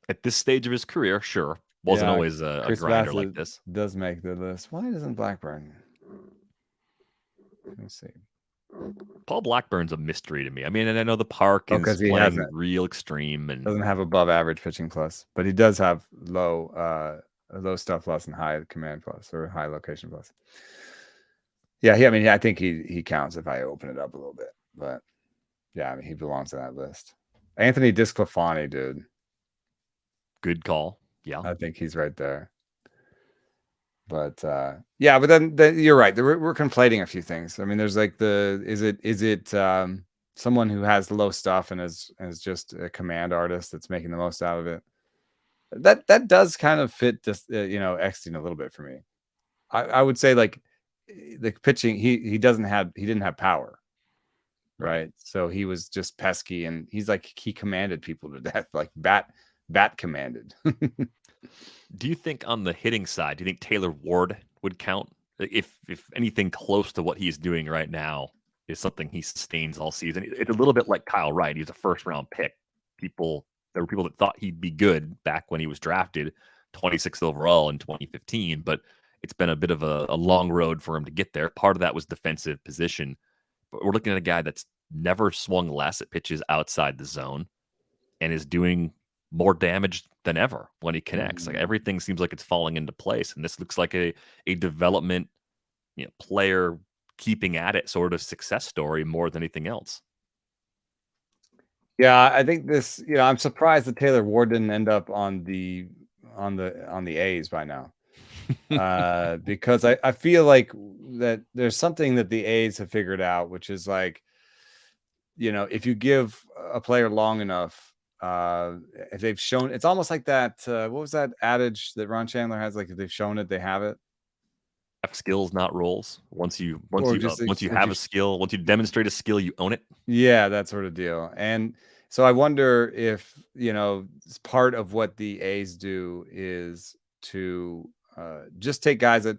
At this stage of his career, sure. Wasn't always a grinder like this. Does make the list. Why doesn't Blackburn? Let me see. Paul Blackburn's a mystery to me. I mean, and I know the park is playing real extreme and doesn't have above average pitching plus, but he does have low stuff plus and high command plus or high location plus. Yeah, I think he counts if I open it up a little bit, but yeah, I mean he belongs to that list. Anthony Disclafani, dude. Good call. Yeah, I think he's right there. But yeah, but then you're right. We're conflating a few things. I mean, there's like is it someone who has low stuff and is just a command artist that's making the most out of it? That does kind of fit just Eckstein a little bit for me. I would say like the pitching he didn't have power, right? So he was just pesky and he's like he commanded people to death, like bat commanded. Do you think on the hitting side, do you think Taylor Ward would count? If anything close to what he's doing right now is something he sustains all season. It's a little bit like Kyle Wright. He's a first round pick. There were people that thought he'd be good back when he was drafted 26th overall in 2015, but it's been a bit of a long road for him to get there. Part of that was defensive position, but we're looking at a guy that's never swung less at pitches outside the zone and is doing more damage than ever when he connects. Like everything seems like it's falling into place. And this looks like a development, player keeping at it sort of success story more than anything else. Yeah, I think this, I'm surprised that Taylor Ward didn't end up on the A's by now. Because I feel like that there's something that the A's have figured out, which is like, if you give a player long enough, if they've shown, it's almost like that. What was that adage that Ron Chandler has? Like, if they've shown it, they have it. Have skills, not roles. Once you Or just once you if have you a skill, once you demonstrate a skill, you own it. Yeah, that sort of deal. And so I wonder if, part of what the A's do is to just take guys that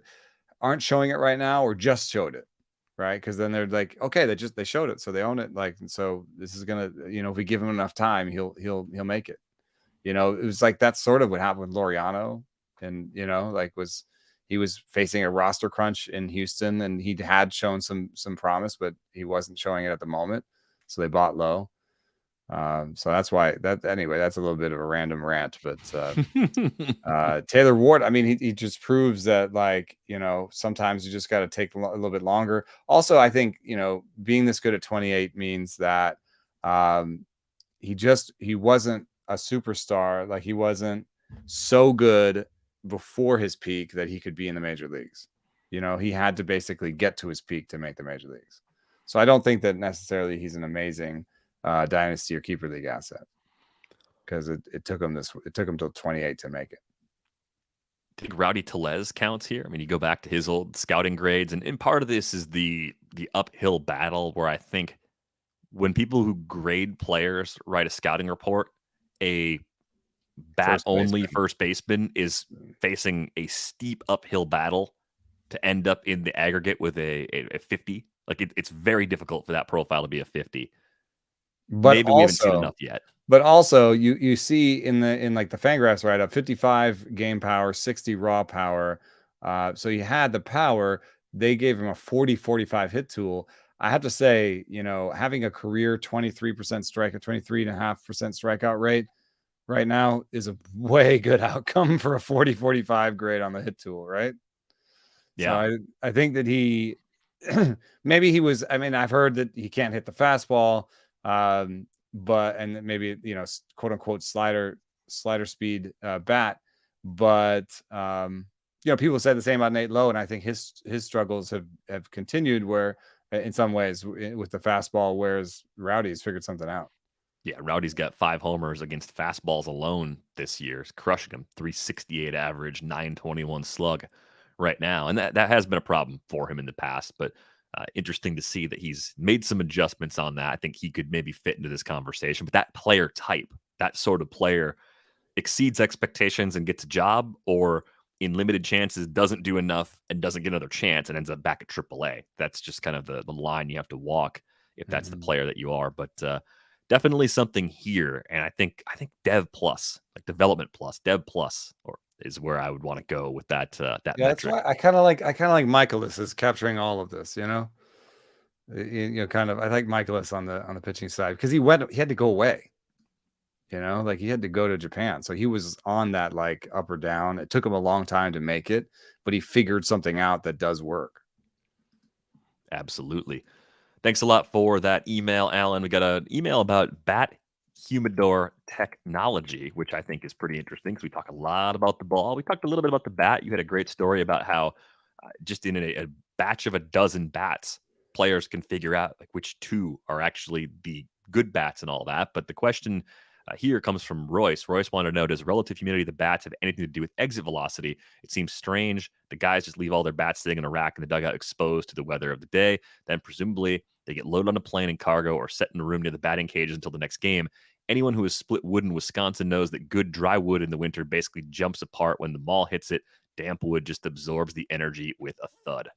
aren't showing it right now or just showed it, right? Because then they're like, okay, they showed it, so they own it. Like, and so this is gonna, if we give him enough time, he'll make it. It was like that's sort of what happened with Laureano, and like he was facing a roster crunch in Houston, and he had shown some promise, but he wasn't showing it at the moment, so they bought low. So that's why anyway, that's a little bit of a random rant, but Taylor Ward, I mean, he just proves that, like, sometimes you just got to take a little bit longer. Also, I think, being this good at 28 means that he wasn't a superstar. Like, he wasn't so good before his peak that he could be in the major leagues. He had to basically get to his peak to make the major leagues. So I don't think that necessarily he's an amazing dynasty or keeper league asset, because it took him till 28 to make it. I think Rowdy Tellez counts here. I mean, you go back to his old scouting grades, and part of this is the uphill battle where I think when people who grade players write a scouting report, a bat only first baseman is facing a steep uphill battle to end up in the aggregate with a 50. Like, it's very difficult for that profile to be a 50. But maybe we haven't seen enough yet. But also, you see in like the Fangraphs write-up, 55 game power, 60 raw power. So he had the power. They gave him a 40-45 hit tool. I have to say, having a career 23% strikeout, 23.5% strikeout rate right now is a way good outcome for a 40-45 grade on the hit tool, right? Yeah. So I think that he maybe he was. I mean, I've heard that he can't hit the fastball, but and maybe quote unquote slider speed bat, but people said the same about Nate Lowe, and I think his struggles have continued where in some ways with the fastball, whereas Rowdy's figured something out. Yeah, Rowdy's got 5 homers against fastballs alone this year. He's crushing them. 368 average, 921 slug right now. And that has been a problem for him in the past, but interesting to see that he's made some adjustments on that. I think he could maybe fit into this conversation, but that player type, that sort of player exceeds expectations and gets a job, or in limited chances doesn't do enough and doesn't get another chance and ends up back at AAA. That's just kind of the line you have to walk if that's the player that you are. But definitely something here, and I think Dev Plus, like Development Plus, Dev Plus, or is where I would want to go with that that Yeah, metric. that's why I kind of like Michaelis is capturing all of this. Kind of. I like Michaelis on the pitching side because he had to go away. Like he had to go to Japan, so he was on that like up or down. It took him a long time to make it, but he figured something out that does work. Absolutely. Thanks a lot for that email, Alan. We got an email about bat humidor technology, which I think is pretty interesting because we talk a lot about the ball. We talked a little bit about the bat. You had a great story about how just in a batch of a dozen bats, players can figure out like which two are actually the good bats and all that. But the question here comes from Royce. Royce wanted to know, does relative humidity of the bats have anything to do with exit velocity? It seems strange. The guys just leave all their bats sitting in a rack in the dugout exposed to the weather of the day. Then presumably they get loaded on a plane and cargo or set in a room near the batting cages until the next game. Anyone who has split wood in Wisconsin knows that good dry wood in the winter basically jumps apart when the ball hits it. Damp wood just absorbs the energy with a thud.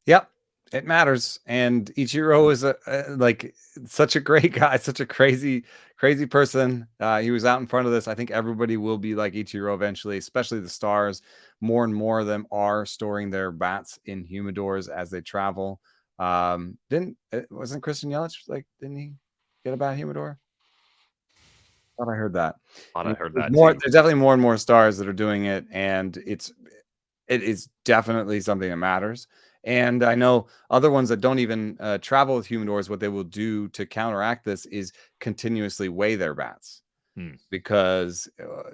Yep, it matters. And Ichiro is like such a great guy, such a crazy person. He was out in front of this. I think everybody will be like Ichiro eventually, especially the stars. More and more of them are storing their bats in humidors as they travel. Wasn't Christian Yelich like, didn't he get a bat humidor? I thought I heard that. I heard that More, too. there's definitely more and more stars that are doing it, and it is definitely something that matters. And I know other ones that don't even travel with humidors, what they will do to counteract this is continuously weigh their bats. because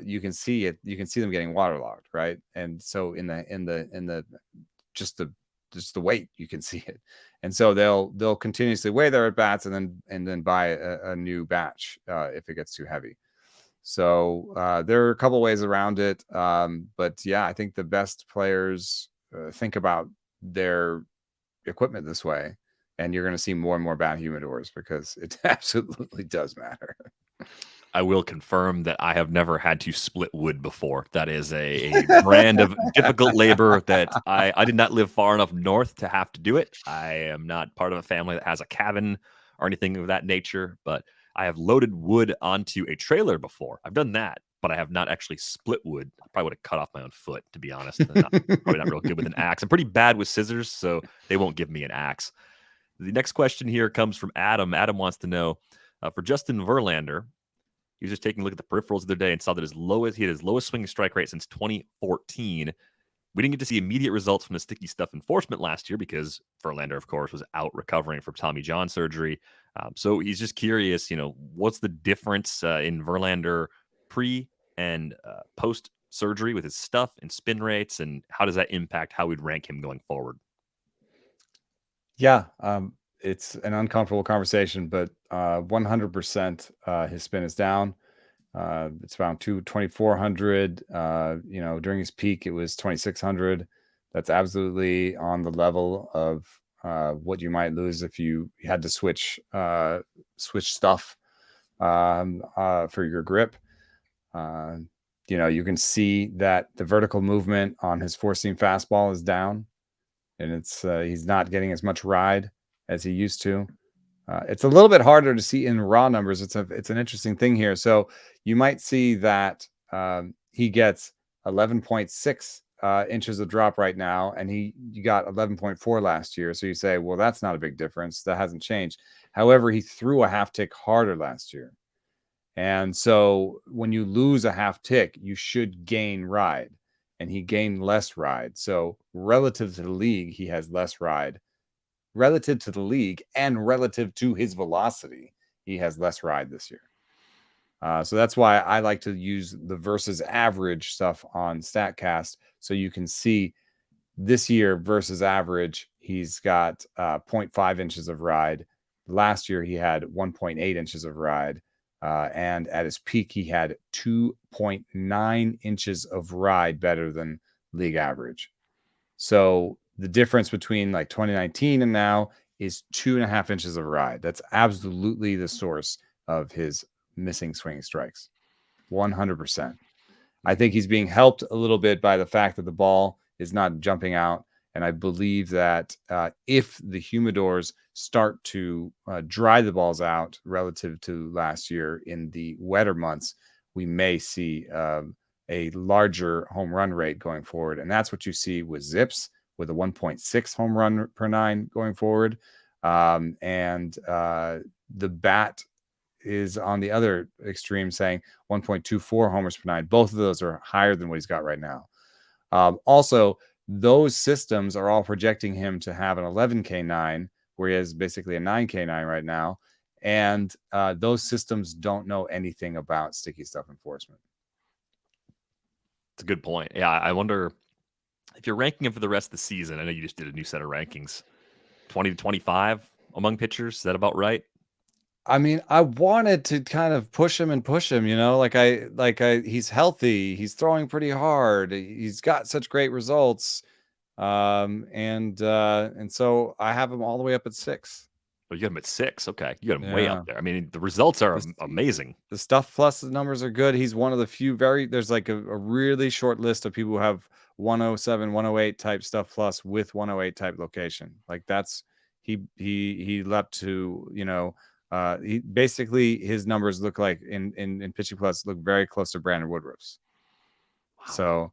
you can see it. You can see them getting waterlogged, right? And so in the just the weight, you can see it, and so they'll continuously weigh their at bats and then buy a new batch if it gets too heavy. So there are a couple ways around it, but yeah, I think the best players think about their equipment this way, and you're going to see more and more bad humidors because it absolutely does matter. I will confirm that I have never had to split wood before. That is a brand of difficult labor that I did not live far enough north to have to do it. I am not part of a family that has a cabin or anything of that nature, but I have loaded wood onto a trailer before. I've done that, but I have not actually split wood. I probably would have cut off my own foot, to be honest. Probably not real good with an axe. I'm pretty bad with scissors, so they won't give me an axe. The next question here comes from Adam. Adam wants to know, for Justin Verlander, he was just taking a look at the peripherals the other day and saw that he had his lowest swinging strike rate since 2014. We didn't get to see immediate results from the sticky stuff enforcement last year because Verlander, of course, was out recovering from Tommy John surgery. So he's just curious, what's the difference in Verlander pre and post surgery with his stuff and spin rates, and how does that impact how we'd rank him going forward? Yeah, it's an uncomfortable conversation, but 100% his spin is down. It's around 2,400. During his peak, it was 2,600. That's absolutely on the level of what you might lose if you had to switch stuff for your grip. You can see that the vertical movement on his four-seam fastball is down, and it's he's not getting as much ride as he used to. It's a little bit harder to see in raw numbers. It's an interesting thing here. So you might see that he gets 11.6 inches of drop right now, and you got 11.4 last year. So you say, well, that's not a big difference. That hasn't changed. However, he threw a half tick harder last year. And so when you lose a half tick, you should gain ride, and he gained less ride. So relative to the league, he has less ride. Relative to the league and relative to his velocity, he has less ride this year. So that's why I like to use the versus average stuff on StatCast, so you can see this year versus average. He's got 0.5 inches of ride. Last year he had 1.8 inches of ride, and at his peak he had 2.9 inches of ride better than league average. So the difference between like 2019 and now is 2.5 inches of ride. That's absolutely the source of his missing swinging strikes. 100%. I think he's being helped a little bit by the fact that the ball is not jumping out. And I believe that if the humidors start to dry the balls out relative to last year in the wetter months, we may see a larger home run rate going forward. And that's what you see with Zips, with a 1.6 home run per nine going forward. And the bat is on the other extreme, saying 1.24 homers per nine. Both of those are higher than what he's got right now. Also, those systems are all projecting him to have an 11K9, where he has basically a 9K9 right now. And those systems don't know anything about sticky stuff enforcement. It's a good point. Yeah, I wonder if you're ranking him for the rest of the season. I know you just did a new set of rankings, 20 to 25 among pitchers. Is that about right? I mean, I wanted to kind of push him, he's healthy, he's throwing pretty hard, he's got such great results, and so I have him all the way up at 6. Oh, you got him at 6. Okay, you got him way up there. I mean, the results are amazing. The stuff plus the numbers are good. He's one of the few there's like a really short list of people who have 107, 108 type stuff plus with 108 type location. Like that's he leapt to, he basically, his numbers look like in pitching plus look very close to Brandon Woodruff's. Wow. So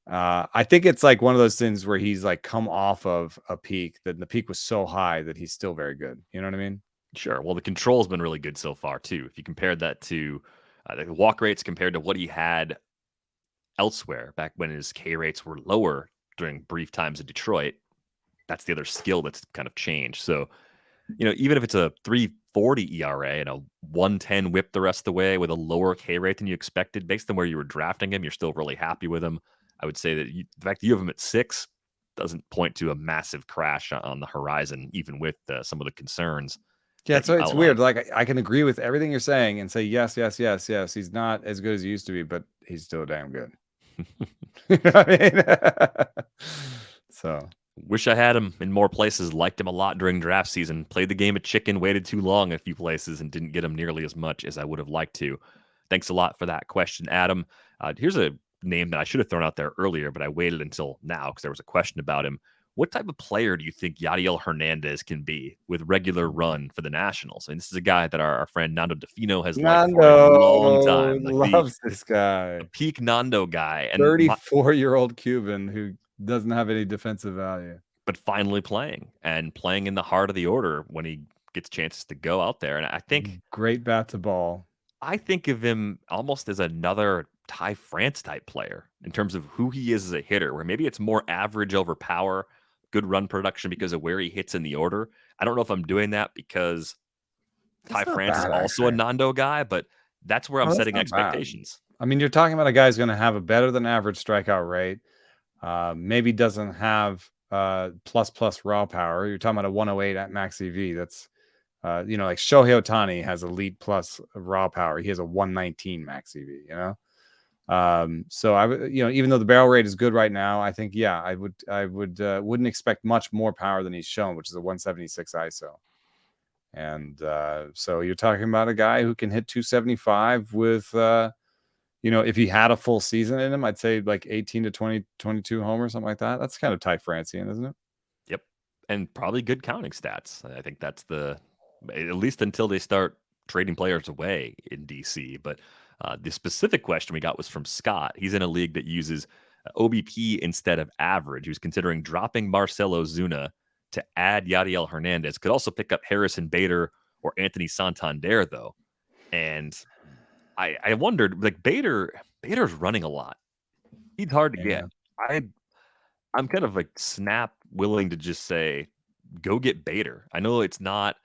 I think it's like one of those things where he's like come off of a peak, that the peak was so high that he's still very good. You know what I mean? Sure. Well, the control's been really good so far too. If you compared that to the walk rates compared to what he had elsewhere back when his K rates were lower during brief times in Detroit, that's the other skill that's kind of changed. So even if it's a 3.40 ERA and a 1.10 whip the rest of the way with a lower K rate than you expected, based on where you were drafting him, you're still really happy with him. I would say that the fact that you have him at 6 doesn't point to a massive crash on the horizon, even with some of the concerns Yeah, that so you it's weird. outlined. Like I can agree with everything you're saying and say yes, yes, yes, yes. He's not as good as he used to be, but he's still damn good. You know what I mean? So Wish I had him in more places, liked him a lot during draft season, played the game of chicken, waited too long in a few places, and didn't get him nearly as much as I would have liked to. Thanks a lot for that question, Adam. Here's a name that I should have thrown out there earlier, but I waited until now because there was a question about him. What type of player do you think Yadiel Hernandez can be with regular run for the Nationals? And this is a guy that our friend Nando DeFino has liked for a long Nando time, like the loves this guy. peak Nando guy. And 34-year-old Cuban who doesn't have any defensive value. but finally playing in the heart of the order when he gets chances to go out there. And Great bat to ball. I think of him almost as another Ty France type player in terms of who he is as a hitter, where maybe it's more average over power, good run production because of where he hits in the order. I don't know if I'm doing that because Ty That's not France is bad, also a actually. Nando guy, but that's where I'm Oh, that's setting not bad. expectations. I mean, you're talking about a guy who's going to have a better than average strikeout rate. Maybe doesn't have plus raw power. You're talking about a 108 at max EV. That's like Shohei Ohtani has elite plus raw power. He has a 119 max EV. So I would, even though the barrel rate is good right now, I think wouldn't expect much more power than he's shown, which is a 176 ISO. And so you're talking about a guy who can hit 275 with if he had a full season in him, I'd say like 18 to 20, 22 homers, something like that. That's kind of Ty Francian, isn't it? Yep. And probably good counting stats. I think that's at least until they start trading players away in DC. But the specific question we got was from Scott. He's in a league that uses OBP instead of average. He was considering dropping Marcelo Zuna to add Yadiel Hernandez. Could also pick up Harrison Bader or Anthony Santander, though. And I wondered, like Bader's running a lot. He's hard to Yeah. get. I'm kind of like snap willing to just say, go get Bader. I know it's not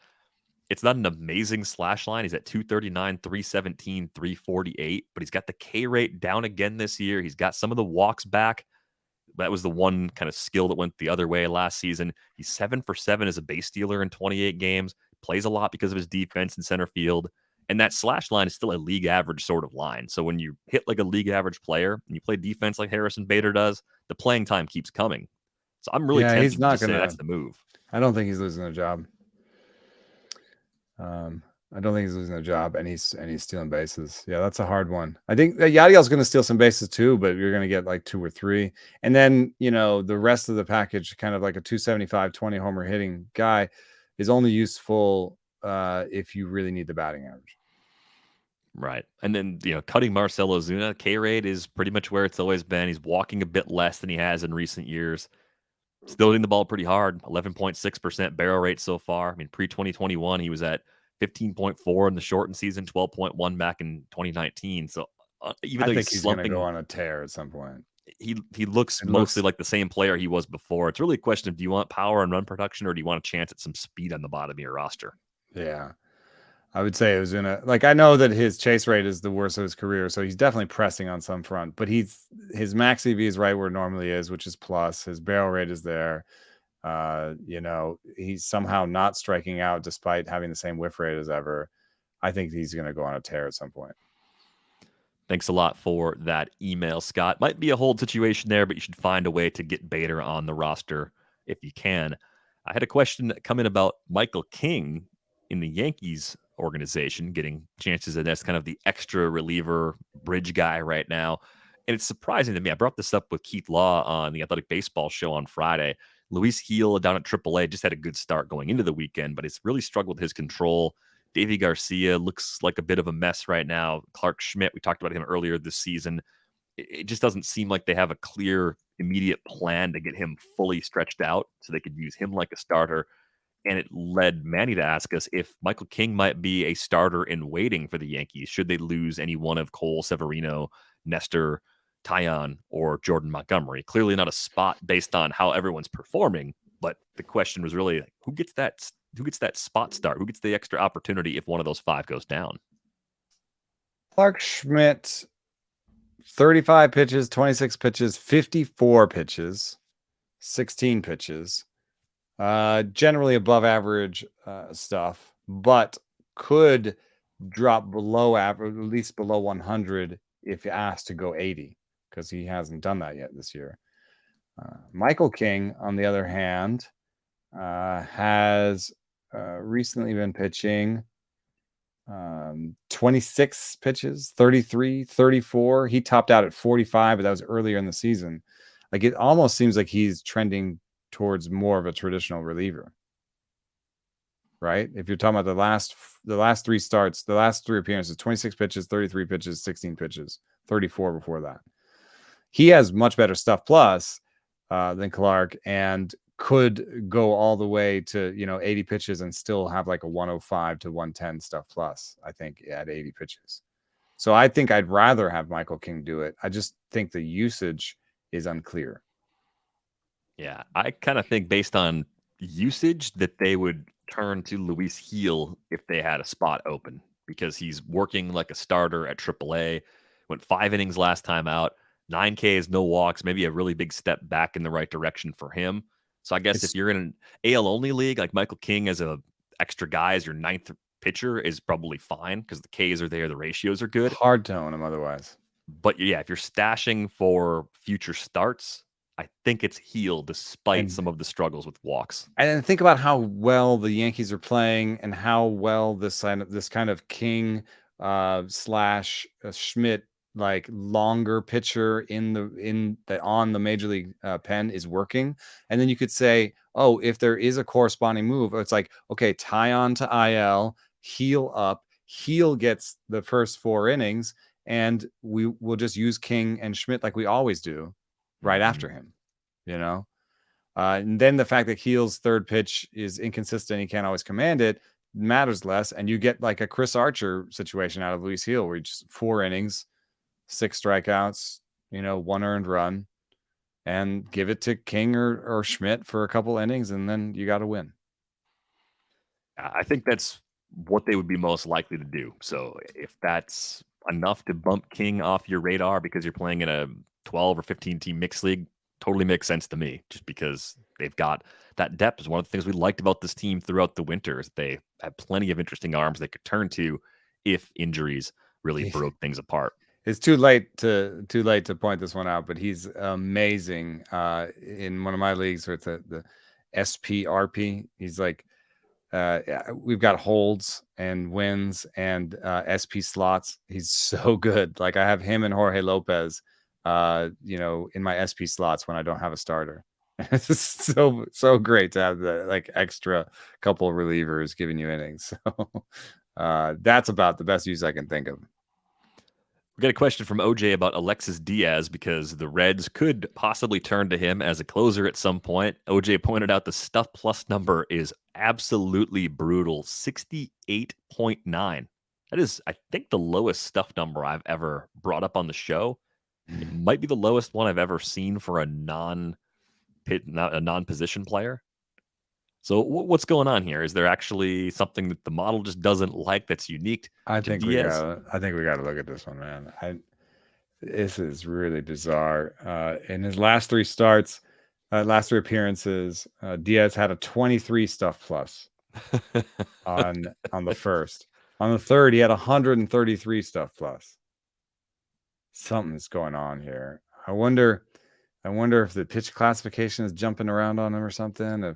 an amazing slash line. He's at 239, 317, 348, but he's got the K rate down again this year. He's got some of the walks back. That was the one kind of skill that went the other way last season. He's 7 for 7 as a base stealer in 28 games, plays a lot because of his defense in center field. And that slash line is still a league average sort of line. So when you hit like a league average player and you play defense like Harrison Bader does, the playing time keeps coming. So I'm really Yeah, he's tempted to not just say gonna. that's the move. I don't think he's losing a job. I don't think he's losing a job, and he's stealing bases. Yeah, that's a hard one. I think Yadiel's going to steal some bases too, but you're going to get like 2 or 3, and then the rest of the package, kind of like a 275, 20 homer hitting guy, is only useful if you really need the batting average. Right. And then, cutting Marcelo Zuna, K rate is pretty much where it's always been. He's walking a bit less than he has in recent years. Still hitting the ball pretty hard, 11.6% barrel rate so far. I mean, pre 2021, he was at 15.4 in the shortened season, 12.1 back in 2019. So even I though he's think he's going to go slumping, on a tear at some point. he looks It mostly looks, like the same player he was before. It's really a question of, do you want power and run production, or do you want a chance at some speed on the bottom of your roster? yeah. I would say it was I know that his chase rate is the worst of his career, so he's definitely pressing on some front, but his max EV is right where it normally is, which is plus. His barrel rate is there. He's somehow not striking out despite having the same whiff rate as ever. I think he's going to go on a tear at some point. Thanks a lot for that email, Scott. Might be a hold situation there, but you should find a way to get Bader on the roster if you can. I had a question come in about Michael King in the Yankees organization, getting chances and that's kind of the extra reliever bridge guy right now. And it's surprising to me. I brought this up with Keith Law on the Athletic Baseball show on Friday. Luis Heel down at AAA just had a good start going into the weekend, but it's really struggled with his control. Davy Garcia looks like a bit of a mess right now. Clark Schmidt, we talked about him earlier this season. It just doesn't seem like they have a clear, immediate plan to get him fully stretched out so they could use him like a starter. And it led Manny to ask us if Michael King might be a starter in waiting for the Yankees. Should they lose any one of Cole, Severino, Nestor, Tyon, or Jordan Montgomery? Clearly not a spot based on how everyone's performing, but the question was really, who gets that that spot start? Who gets the extra opportunity if one of those 5 goes down? Clark Schmidt, 35 pitches, 26 pitches, 54 pitches, 16 pitches. Generally above average stuff, but could drop below average, at least below 100 if asked to go 80, because he hasn't done that yet this year. Michael King, on the other hand, has recently been pitching 26 pitches, 33, 34. He topped out at 45, but that was earlier in the season. Like, it almost seems like he's trending towards more of a traditional reliever, right? If you're talking about the last 3 starts, the last 3 appearances, 26 pitches, 33 pitches, 16 pitches, 34 before that. He has much better stuff plus than Clark, and could go all the way to 80 pitches and still have like a 105 to 110 stuff plus, I think, at 80 pitches. So I think I'd rather have Michael King do it. I just think the usage is unclear. Yeah, I kind of think based on usage that they would turn to Luis Heel if they had a spot open, because he's working like a starter at AAA. Went 5 innings last time out, 9 Ks, no walks, maybe a really big step back in the right direction for him. So I guess if you're in an AL only league, like Michael King as a extra guy as your 9th pitcher is probably fine because the Ks are there, the ratios are good. Hard to own him otherwise. But yeah, if you're stashing for future starts, I think it's Heel despite some of the struggles with walks. And then think about how well the Yankees are playing and how well this kind of King slash Schmidt, like, longer pitcher on the major league pen is working. And then you could say, oh, if there is a corresponding move, it's like, okay, tie on to IL, Heel up, Heel gets the first 4 innings, and we will just use King and Schmidt like we always do right after him, and then the fact that Heel's third pitch is inconsistent, he can't always command it, matters less, and you get like a Chris Archer situation out of Luis Heel, where he just 4 innings, 6 strikeouts, 1 earned run, and give it to King or Schmidt for a couple innings, and then you got to win. I think that's what they would be most likely to do. So if that's enough to bump King off your radar because you're playing in a 12 or 15 team mixed league, totally makes sense to me, just because they've got that depth. Is one of the things we liked about this team throughout the winter, is they had plenty of interesting arms they could turn to if injuries really broke things apart. It's too late to point this one out, but he's amazing in one of my leagues with the SPRP. He's like, we've got holds and wins and SP slots. He's so good. Like, I have him and Jorge Lopez, in my SP slots when I don't have a starter. It's so great to have the like extra couple of relievers giving you innings. So that's about the best use I can think of. We got a question from OJ about Alexis Diaz, because the Reds could possibly turn to him as a closer at some point. OJ pointed out the stuff plus number is absolutely brutal, 68.9. That is, I think, the lowest stuff number I've ever brought up on the show. It might be the lowest one I've ever seen for a non-position player. So what's going on here? Is there actually something that the model just doesn't like that's unique to Diaz? I think we got to look at this one, man. This is really bizarre. In his last 3 starts, last 3 appearances, Diaz had a 23 stuff plus on the first. On the third, he had 133 stuff plus. Something's going on here. I wonder if the pitch classification is jumping around on him or something.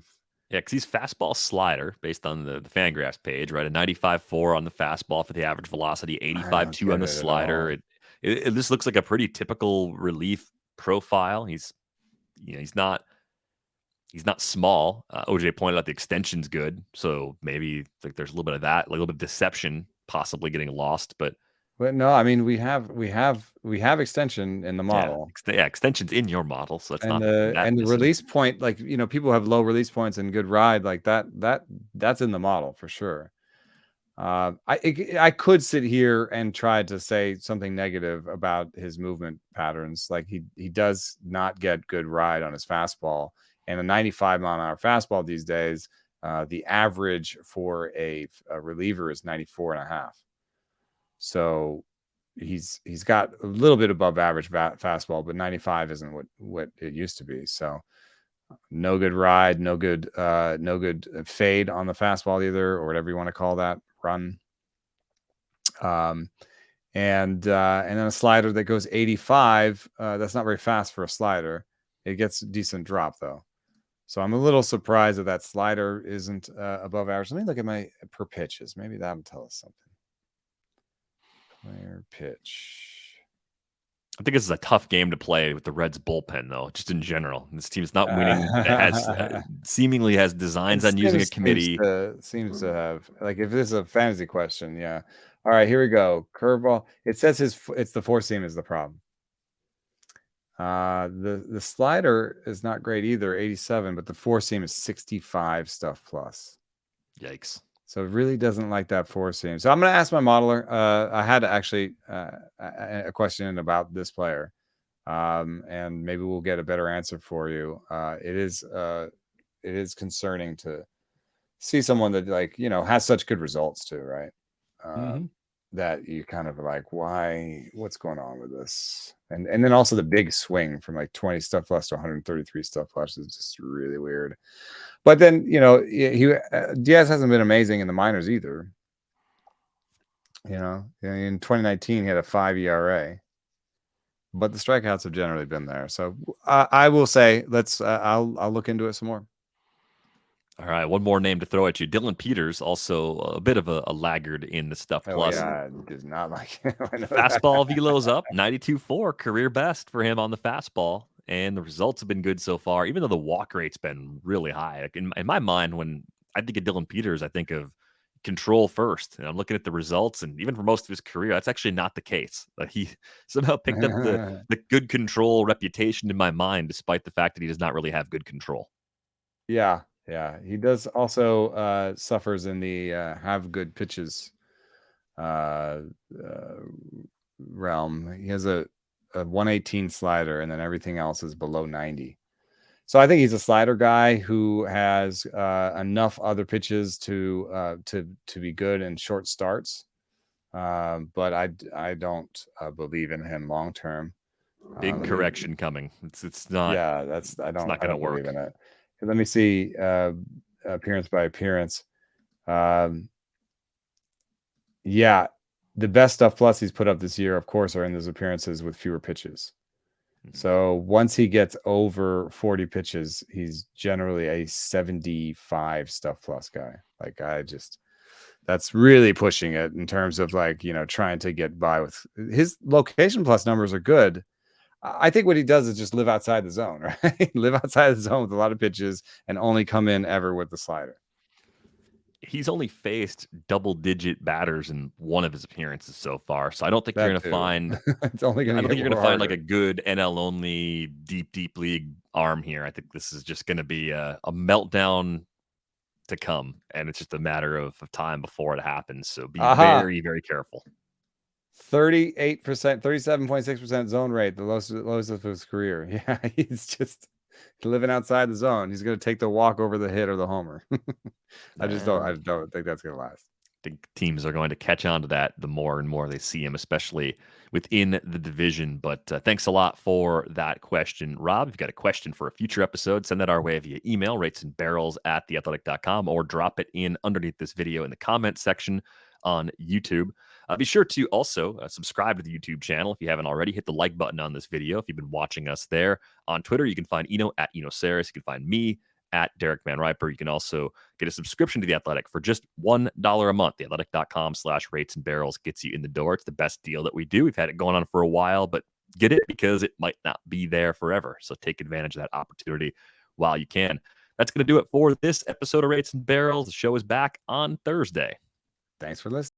Yeah, because he's fastball slider based on the Fangraphs page, right? A 95.4 on the fastball for the average velocity, 85.2 on the slider. It just looks like a pretty typical relief profile. He's not small. OJ pointed out the extension's good, so maybe like there's a little bit of that, a little bit of deception possibly getting lost. But no, I mean, we have extension in the model. Yeah, extension's in your model, so it's and the release point, like, people have low release points and good ride, like that's in the model for sure. I could sit here and try to say something negative about his movement patterns. Like, he does not get good ride on his fastball, and a 95 mile an hour fastball these days The average for a reliever is 94.5. So he's got a little bit above average fastball, but 95 isn't what it used to be. So no good ride, no good fade on the fastball either, or whatever you want to call that run. And then a slider that goes 85. That's not very fast for a slider. It gets a decent drop though. So I'm a little surprised that slider isn't above average. Let me look at my per pitches. Maybe that'll tell us something. Player pitch. I think this is a tough game to play with the Reds bullpen, though, just in general. This team's not winning. It has seemingly has designs on using a committee. Seems to have, like, if this is a fantasy question, yeah. All right, here we go. Curveball. It says it's the four seam is the problem. The slider is not great either, 87, but the four seam is 65 stuff plus. Yikes. So it really doesn't like that four seam. So I'm going to ask my modeler. I had actually a question about this player, and maybe we'll get a better answer for you. It is concerning to see someone that, like, has such good results too, right? That you kind of like, what's going on with this? And then also the big swing from like 20 stuff plus to 133 stuff plus is just really weird. But then, Diaz hasn't been amazing in the minors either. In 2019, he had a 5 ERA, but the strikeouts have generally been there. So I will say, I'll look into it some more. All right, one more name to throw at you. Dylan Peters, also a bit of a laggard in the stuff plus. Yeah, does not like it. Fastball velo's up, 92.4, career best for him on the fastball. And the results have been good so far, even though the walk rate's been really high. Like in my mind, when I think of Dylan Peters, I think of control first. And I'm looking at the results, and even for most of his career, that's actually not the case. He somehow picked up the good control reputation in my mind, despite the fact that he does not really have good control. Yeah. He does also suffers in the have good pitches realm. He has a 118 slider, and then everything else is below 90. So I think he's a slider guy who has enough other pitches to be good in short starts. But I don't believe in him long term. Big correction coming. It's not. Yeah, I don't believe in it. Let me see appearance by appearance. Yeah, the best stuff plus he's put up this year, of course, are in those appearances with fewer pitches. So once he gets over 40 pitches, he's generally a 75 stuff plus guy. Like, that's really pushing it in terms of, like, trying to get by with his location plus numbers are good. I think what he does is just live outside the zone, right? Live outside the zone with a lot of pitches and only come in ever with the slider. He's only faced double-digit batters in one of his appearances so far, so I don't think you're going to find. It's only going to. I don't think you're going to find like a good NL-only deep league arm here. I think this is just going to be a meltdown to come, and it's just a matter of time before it happens. So be very, very careful. 38%, 37.6% zone rate, the lowest of his career. Yeah, he's just living outside the zone. He's going to take the walk over the hit or the homer. I don't think that's going to last. I think teams are going to catch on to that the more and more they see him, especially within the division. But thanks a lot for that question, Rob. If you've got a question for a future episode, send that our way via email, ratesandbarrels@theathletic.com, or drop it in underneath this video in the comment section on YouTube. Be sure to also subscribe to the YouTube channel if you haven't already. Hit the like button on this video if you've been watching us there. On Twitter, you can find Eno at EnoSaris. You can find me at Derek Van Riper. You can also get a subscription to The Athletic for just $1 a month. TheAthletic.com/ratesandbarrels gets you in the door. It's the best deal that we do. We've had it going on for a while, but get it because it might not be there forever. So take advantage of that opportunity while you can. That's going to do it for this episode of Rates and Barrels. The show is back on Thursday. Thanks for listening.